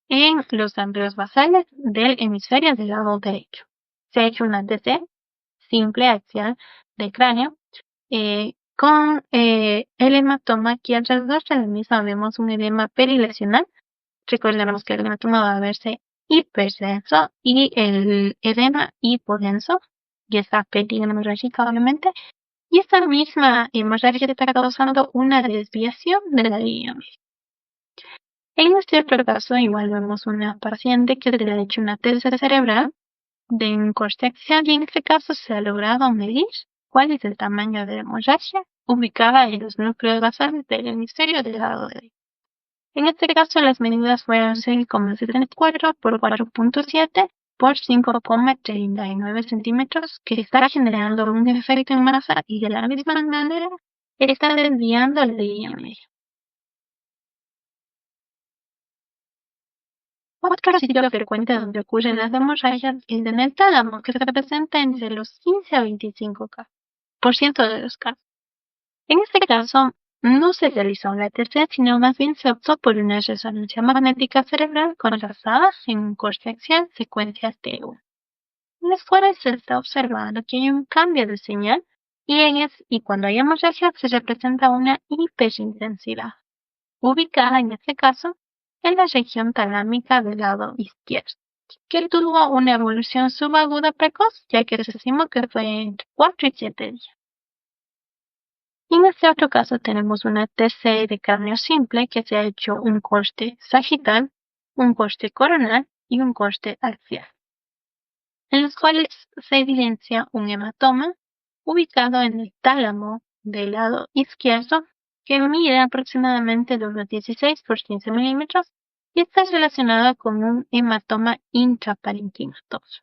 en los ganglios basales del hemisferio del lado derecho. Se ha hecho una TC simple axial del cráneo con el hematoma. Aquí alrededor de la misma vemos un edema perilesional. Recordemos que el hematoma va a verse hiperdenso y el edema hipodenso, y esta hemorrágica obviamente, y esta misma hemorragia está causando una desviación de la línea media. En este otro caso, igual vemos una paciente que le ha hecho una TC cerebral de un corte axial, y en este caso se ha logrado medir cuál es el tamaño de la hemorragia ubicada en los núcleos basales del hemisferio del lado derecho. En este caso, las medidas fueron 6,74 por 4,7 por 5,39 centímetros, que está generando un efecto en masa y de la misma manera está desviando la línea media. Otro sitio frecuente donde ocurren las hemorragias es en el tálamo, que se representa entre los 15 a 25% de los casos. En este caso, no se realizó la TC, sino más bien se optó por una resonancia magnética cerebral contrastada en un corte axial secuencia T1. En las cuales se está observando que hay un cambio de señal y cuando hay hemorragia se representa una hiperintensidad, ubicada en este caso en la región talámica del lado izquierdo. que tuvo una evolución subaguda precoz, ya que se estimó que fue entre 4 y 7 días. Y en este otro caso tenemos una TC de cráneo simple que se ha hecho un corte sagital, un corte coronal y un corte axial, en los cuales se evidencia un hematoma ubicado en el tálamo del lado izquierdo que mide aproximadamente de unos 16 por 15 milímetros y está relacionado con un hematoma intraparenquimatoso.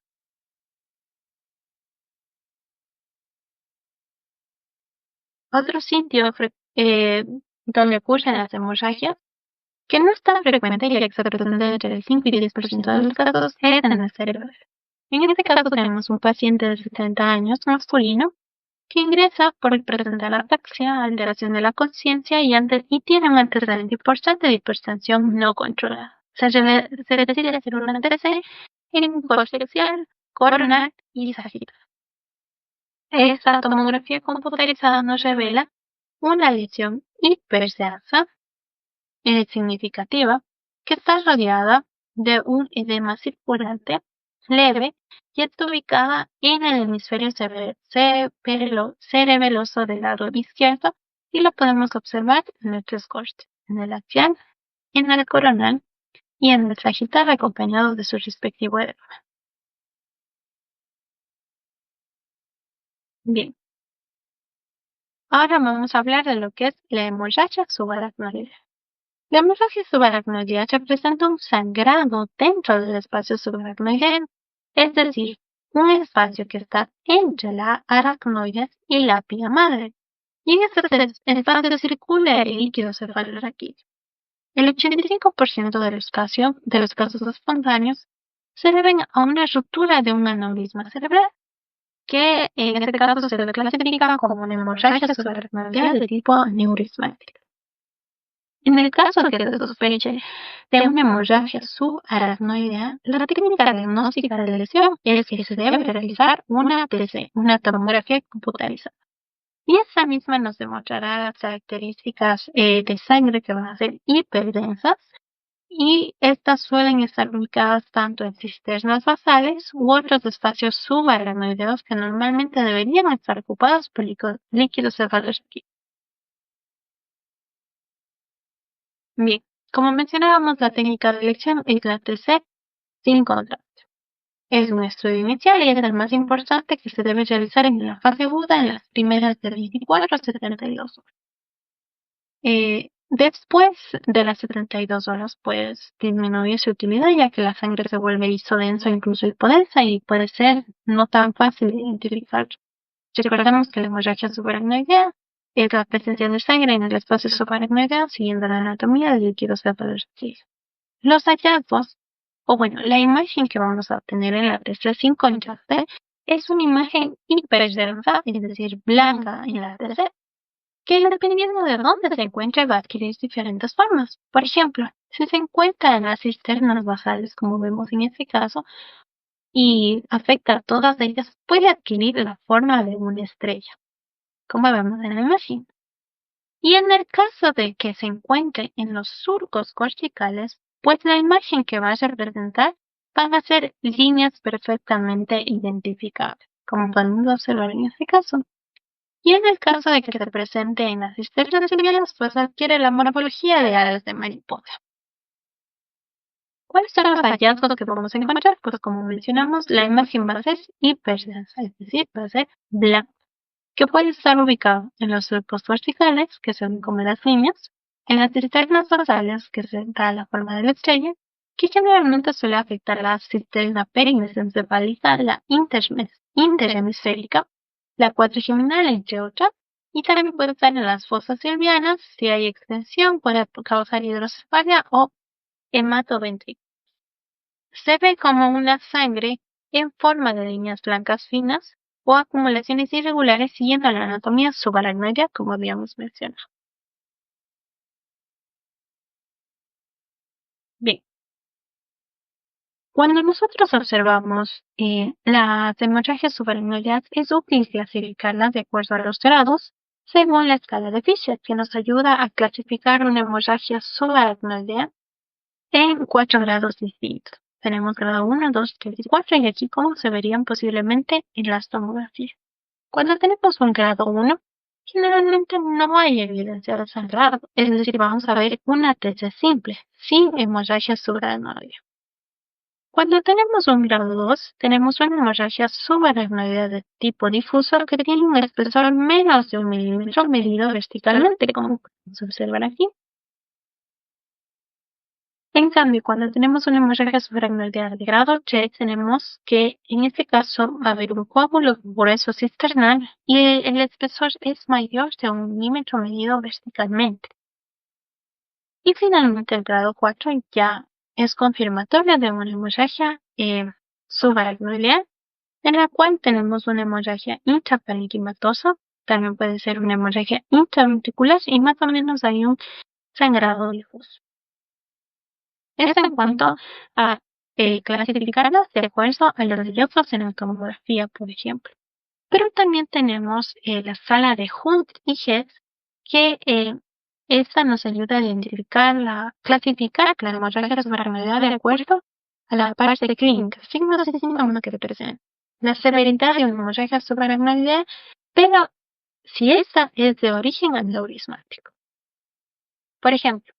Otro sitio donde ocurren las hemorragias, que no es tan frecuente ya que se representa entre el 5 y 10% de los casos, es en el cerebro. En este caso tenemos un paciente de 70 años masculino que ingresa por presentar ataxia, alteración de la conciencia y tiene un antecedente importante de hipertensión no controlada. Se decide hacer una TC en un corte axial, coronal y sagital. Esta tomografía computarizada nos revela una lesión hiperdensa significativa que está rodeada de un edema circulante leve y está ubicada en el hemisferio cerebeloso del lado izquierdo y lo podemos observar en el tres cortes, en el axial, en el coronal y en el sagital acompañado de su respectivo edema. Bien, ahora vamos a hablar de lo que es la hemorragia subaracnoidea. La hemorragia subaracnoidea representa un sangrado dentro del espacio subaracnoideo, es decir, un espacio que está entre la aracnoides y la pía madre, y en este espacio circula el líquido cefalorraquídeo. El 85% de los casos espontáneos se deben a una ruptura de un aneurisma cerebral, que en este caso se clasifica como una hemorragia subaracnoidea de tipo aneurismática. En el caso de que se sospeche de una hemorragia subaracnoidea, la técnica diagnóstica de la lesión es que se debe realizar una TC, una tomografía computarizada. Y esa misma nos demostrará las características de sangre que van a ser hiperdensas y estas suelen estar ubicadas tanto en cisternas basales u otros espacios subaracnoideos que normalmente deberían estar ocupados por líquidos cefalorraquídeos. Bien, como mencionábamos, la técnica de elección es la TC sin contraste. Es un estudio inicial y es el más importante que se debe realizar en la fase aguda en las primeras de 24 a 72 horas. Después de las 72 horas, pues disminuye su utilidad ya que la sangre se vuelve isodensa o incluso hipodensa y puede ser no tan fácil de identificar. Recordemos que la hemorragia subaracnoidea es la presencia de sangre en el espacio subaracnoideo siguiendo la anatomía del líquido cefalorraquídeo. Los hallazgos, la imagen que vamos a obtener en la TC sin contraste es una imagen hiperdensa, es decir, blanca en la TC, que dependiendo de dónde se encuentre va a adquirir diferentes formas. Por ejemplo, si se encuentra en las cisternas basales, como vemos en este caso, y afecta a todas ellas, puede adquirir la forma de una estrella, como vemos en la imagen. Y en el caso de que se encuentre en los surcos corticales, pues la imagen que va a representar van a ser líneas perfectamente identificables, como podemos observar en este caso. Y en el caso de que se presente en las cisternas livianas, pues adquiere la morfología de alas de mariposa. ¿Cuáles son los hallazgos que vamos a encontrar? Pues como mencionamos, la imagen va a ser hiperdensa, es decir, va a ser blanca, que puede estar ubicado en los surcos verticales, que son como las líneas, en las cisternas basales, que se da la forma de la estrella, que generalmente suele afectar la cisterna perimesencefálica, la interhemisférica, la cuatrigeminal, entre otras, y también puede estar en las fosas silvianas, si hay extensión, puede causar hidrocefalia o hematoventricular. Se ve como una sangre en forma de líneas blancas finas o acumulaciones irregulares siguiendo la anatomía subaracnoidea, como habíamos mencionado. Bien, cuando nosotros observamos las hemorragias subaracnoideas, es útil clasificarlas de acuerdo a los grados según la escala de Fisher, que nos ayuda a clasificar una hemorragia subaracnoidea en 4 grados distintos. tenemos grado 1, 2, 3 y 4, y aquí cómo se verían posiblemente en las tomografías. Cuando tenemos un grado 1, generalmente no hay evidencia de sangrado, es decir, vamos a ver una TC simple, sin hemorragia subaracnoidea. Cuando tenemos un grado 2, tenemos una hemorragia subaracnoidea de tipo difuso que tiene un espesor menos de 1 milímetro medido verticalmente, como podemos observar aquí. En cambio, cuando tenemos una hemorragia subaracnoidea de grado 3, tenemos que en este caso va a haber un coágulo grueso cisternal y el espesor es mayor de 1 milímetro medido verticalmente. Y finalmente el grado 4 ya es confirmatorio de una hemorragia subaracnoidea, en la cual tenemos una hemorragia intraparenquimatosa, también puede ser una hemorragia intraventricular y más o menos hay un sangrado difuso. Esto en cuanto a clasificarlas de acuerdo a los hallazgos en la tomografía, por ejemplo. Pero también tenemos la sala de Hunt y Hess, que esta nos ayuda a identificar clasificar la hemorragia subaracnoidea de acuerdo a la parte clínica, signos y síntomas que representan la severidad de una hemorragia subaracnoidea, pero si esta es de origen aneurismático. Por ejemplo,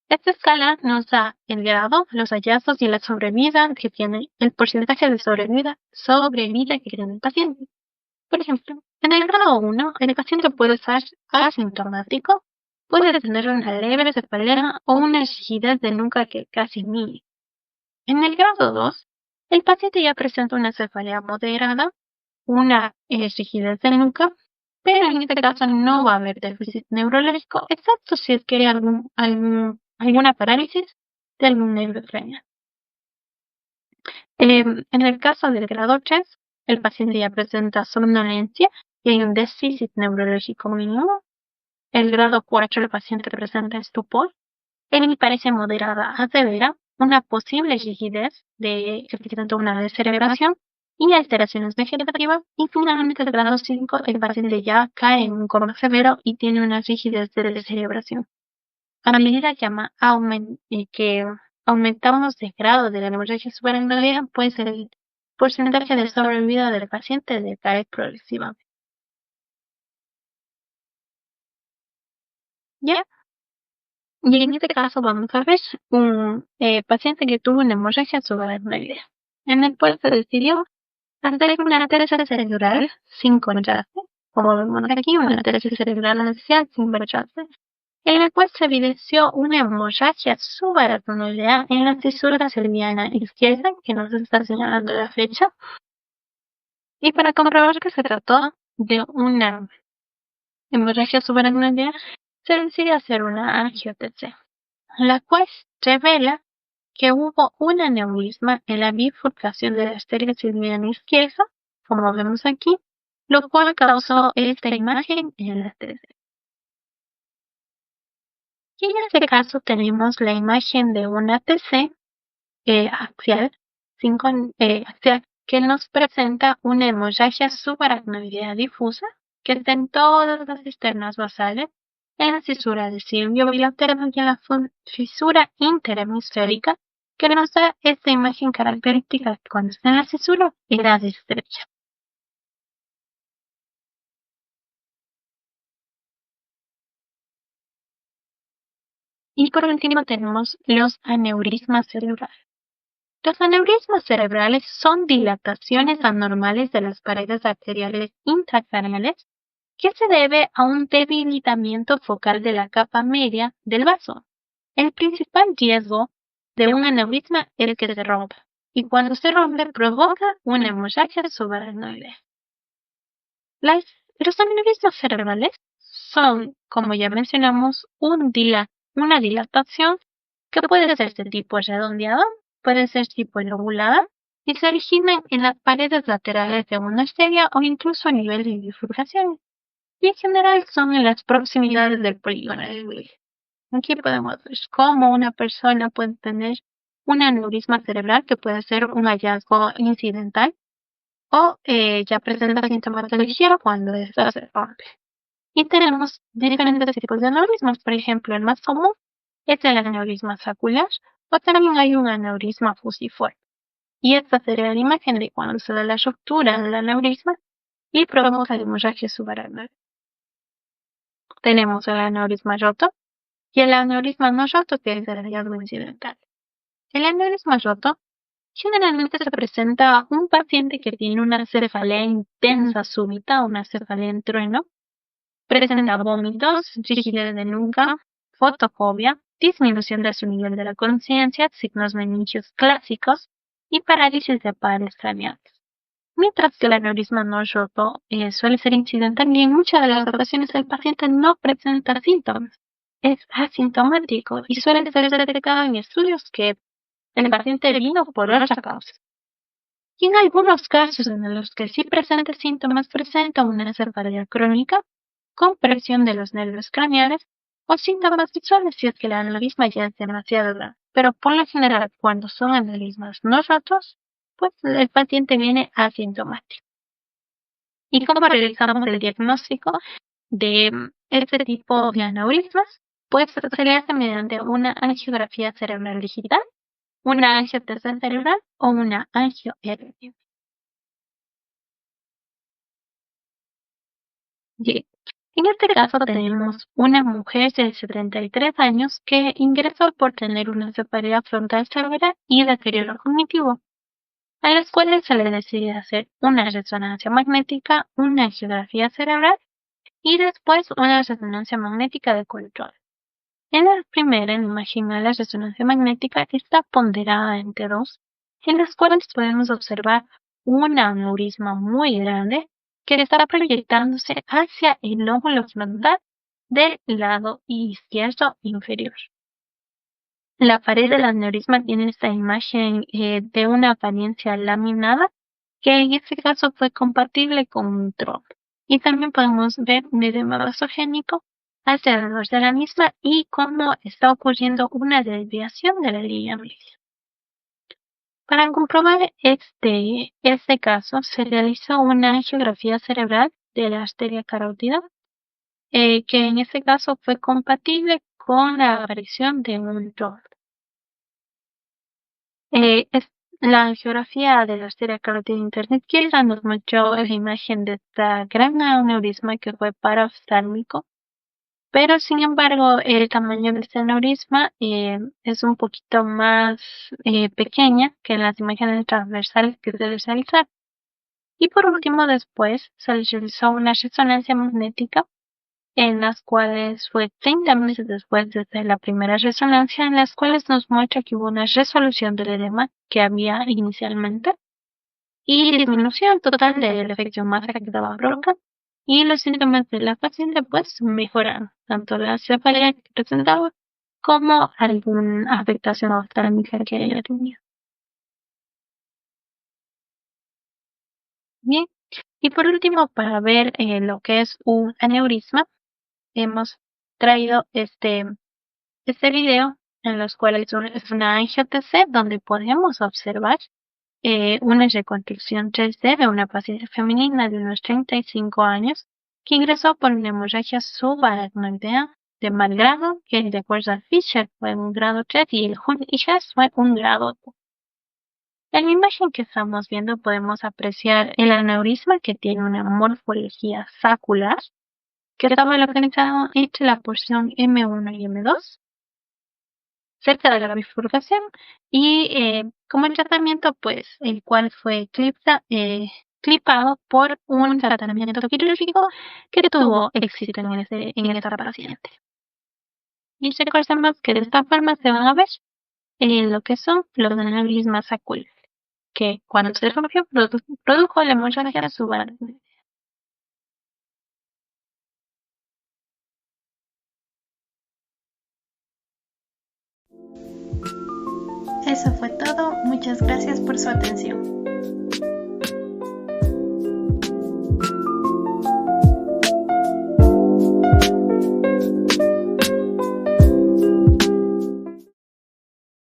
esta escala nos da el grado, los hallazgos y la sobrevida que tiene, el porcentaje de sobrevida que tiene el paciente. Por ejemplo, en el grado 1, el paciente puede estar asintomático, puede tener una leve cefalea o una rigidez de nuca que casi mínima. En el grado 2, el paciente ya presenta una cefalea moderada, una rigidez de nuca, pero en este caso no va a haber déficit neurológico, excepto si es que hay alguna parálisis de algún nervio craneal. En el caso del grado 3, el paciente ya presenta somnolencia y hay un déficit neurológico mínimo. El grado 4, el paciente presenta estupor. Él parece moderada a severa, una posible rigidez que presenta una descerebración y alteraciones vegetativas. Y finalmente, el grado 5, el paciente ya cae en un coma severo y tiene una rigidez de descerebración. A medida que aumentamos de grado de la hemorragia subaracnoidea, pues el porcentaje de sobrevida del paciente decae progresivamente. ¿Ya? Y en este caso vamos a ver un paciente que tuvo una hemorragia subaracnoidea, en el cual se decidió hacer una TC cerebral sin contraste, como vemos aquí, una TC cerebral axial sin contraste, en el cual se evidenció una hemorragia subaracnoidea en la fisura cerviana izquierda, que nos está señalando la flecha. Y para comprobar que se trató de una hemorragia subaracnoidea, se decide hacer una angio-TC, la cual revela que hubo un aneurisma en la bifurcación de la arteria cerviana izquierda, como vemos aquí, lo cual causó esta imagen en la TC. Y en este caso tenemos la imagen de una TC axial, axial que nos presenta una hemorragia subaracnoidea difusa que está en todas las cisternas basales, en la fisura del cilindro bilateral y en la fisura interhemisférica, que nos da esta imagen característica cuando está en la fisura y la estrecha. Y por último tenemos los aneurismas cerebrales. Los aneurismas cerebrales son dilataciones anormales de las paredes arteriales intracraneales que se debe a un debilitamiento focal de la capa media del vaso. El principal riesgo de un aneurisma es que se rompa, y cuando se rompe provoca una hemorragia subaracnoidea. Los aneurismas cerebrales son, como ya mencionamos, una dilatación que puede ser de tipo redondeado, puede ser tipo lobulada, y se originan en las paredes laterales de una arteria o incluso a nivel de bifurcaciones. Y en general son en las proximidades del polígono de Willis. Aquí podemos ver cómo una persona puede tener un aneurisma cerebral que puede ser un hallazgo incidental o ya presenta sintomatología cuando esta se rompe. Y tenemos diferentes tipos de aneurismas. Por ejemplo, el más común es el aneurisma sacular o también hay un aneurisma fusiforme. Y esta sería la imagen de cuando se da la ruptura del aneurisma y provoca la hemorragia subaracnoidea. Tenemos el aneurisma roto y el aneurisma no roto, que es el hallazgo incidental. El aneurisma roto generalmente se presenta a un paciente que tiene una cefalea intensa súbita, una cefalea en trueno, presenta vómitos, rigidez de nuca, fotofobia, disminución de su nivel de la conciencia, signos meningios clásicos y parálisis de pares craneales. Mientras que el aneurisma no roto suele ser incidental y en muchas de las ocasiones el paciente no presenta síntomas. Es asintomático y suele ser detectado en estudios que el paciente vino por otra causa. Y en algunos casos en los que sí presenta síntomas, presenta una cefalea crónica, compresión de los nervios craneales o síntomas visuales si es que el aneurisma ya es demasiado grande. Pero por lo general, cuando son aneurismas no rotos, pues el paciente viene asintomático. ¿Y cómo realizamos el diagnóstico de este tipo de aneurismas? Pues se le hace mediante una angiografía cerebral digital, una angiotensión cerebral o una angioRT. Bien. En este caso tenemos una mujer de 73 años que ingresó por tener una cefalea frontal severa y deterioro cognitivo, a las cuales se le decide hacer una resonancia magnética, una angiografía cerebral y después una resonancia magnética de control. En la primera imagen, la resonancia magnética está ponderada en T2, en las cuales podemos observar un aneurisma muy grande que está proyectándose hacia el lóbulo frontal del lado izquierdo inferior. La pared del aneurisma tiene esta imagen de una apariencia laminada, que en este caso fue compatible con un trombo. Y también podemos ver un edema vasogénico alrededor de la misma y cómo está ocurriendo una desviación de la línea media. Para comprobar este caso, se realizó una angiografía cerebral de la arteria carótida, que en este caso fue compatible con la aparición de un trombo. La angiografía de la arteria carótida interna nos mostró la imagen de esta gran aneurisma que fue paraoftálmico, pero sin embargo el tamaño de este aneurisma es un poquito más pequeña que en las imágenes transversales que se realizaron. Y por último, después se realizó una resonancia magnética en las cuales fue 30 meses después de la primera resonancia, en las cuales nos muestra que hubo una resolución del edema que había inicialmente y disminución total del efecto masa que daba bronca, y los síntomas de la paciente pues mejoraron, tanto la cefalea que presentaba como alguna afectación oftálmica que ella tenía. Bien, y por último, para ver lo que es un aneurisma, hemos traído este video en los cuales es una angio-TC donde podemos observar una reconstrucción 3D de una paciente femenina de unos 35 años que ingresó por una hemorragia subaracnoidea de mal grado, que de acuerdo al Fisher fue un grado 3 y el Hunt y Hess fue un grado 2. En la imagen que estamos viendo podemos apreciar el aneurisma que tiene una morfología sacular que estaba localizado entre la porción M1 y M2, cerca de la bifurcación, y como el tratamiento, pues, el cual fue clipado por un tratamiento quirúrgico que tuvo éxito en esta paciente. Y recordemos que de esta forma se van a ver lo que son los aneurismas saculares, que cuando se rompió produjo la hemorragia subaracnoidea. Eso fue todo, muchas gracias por su atención.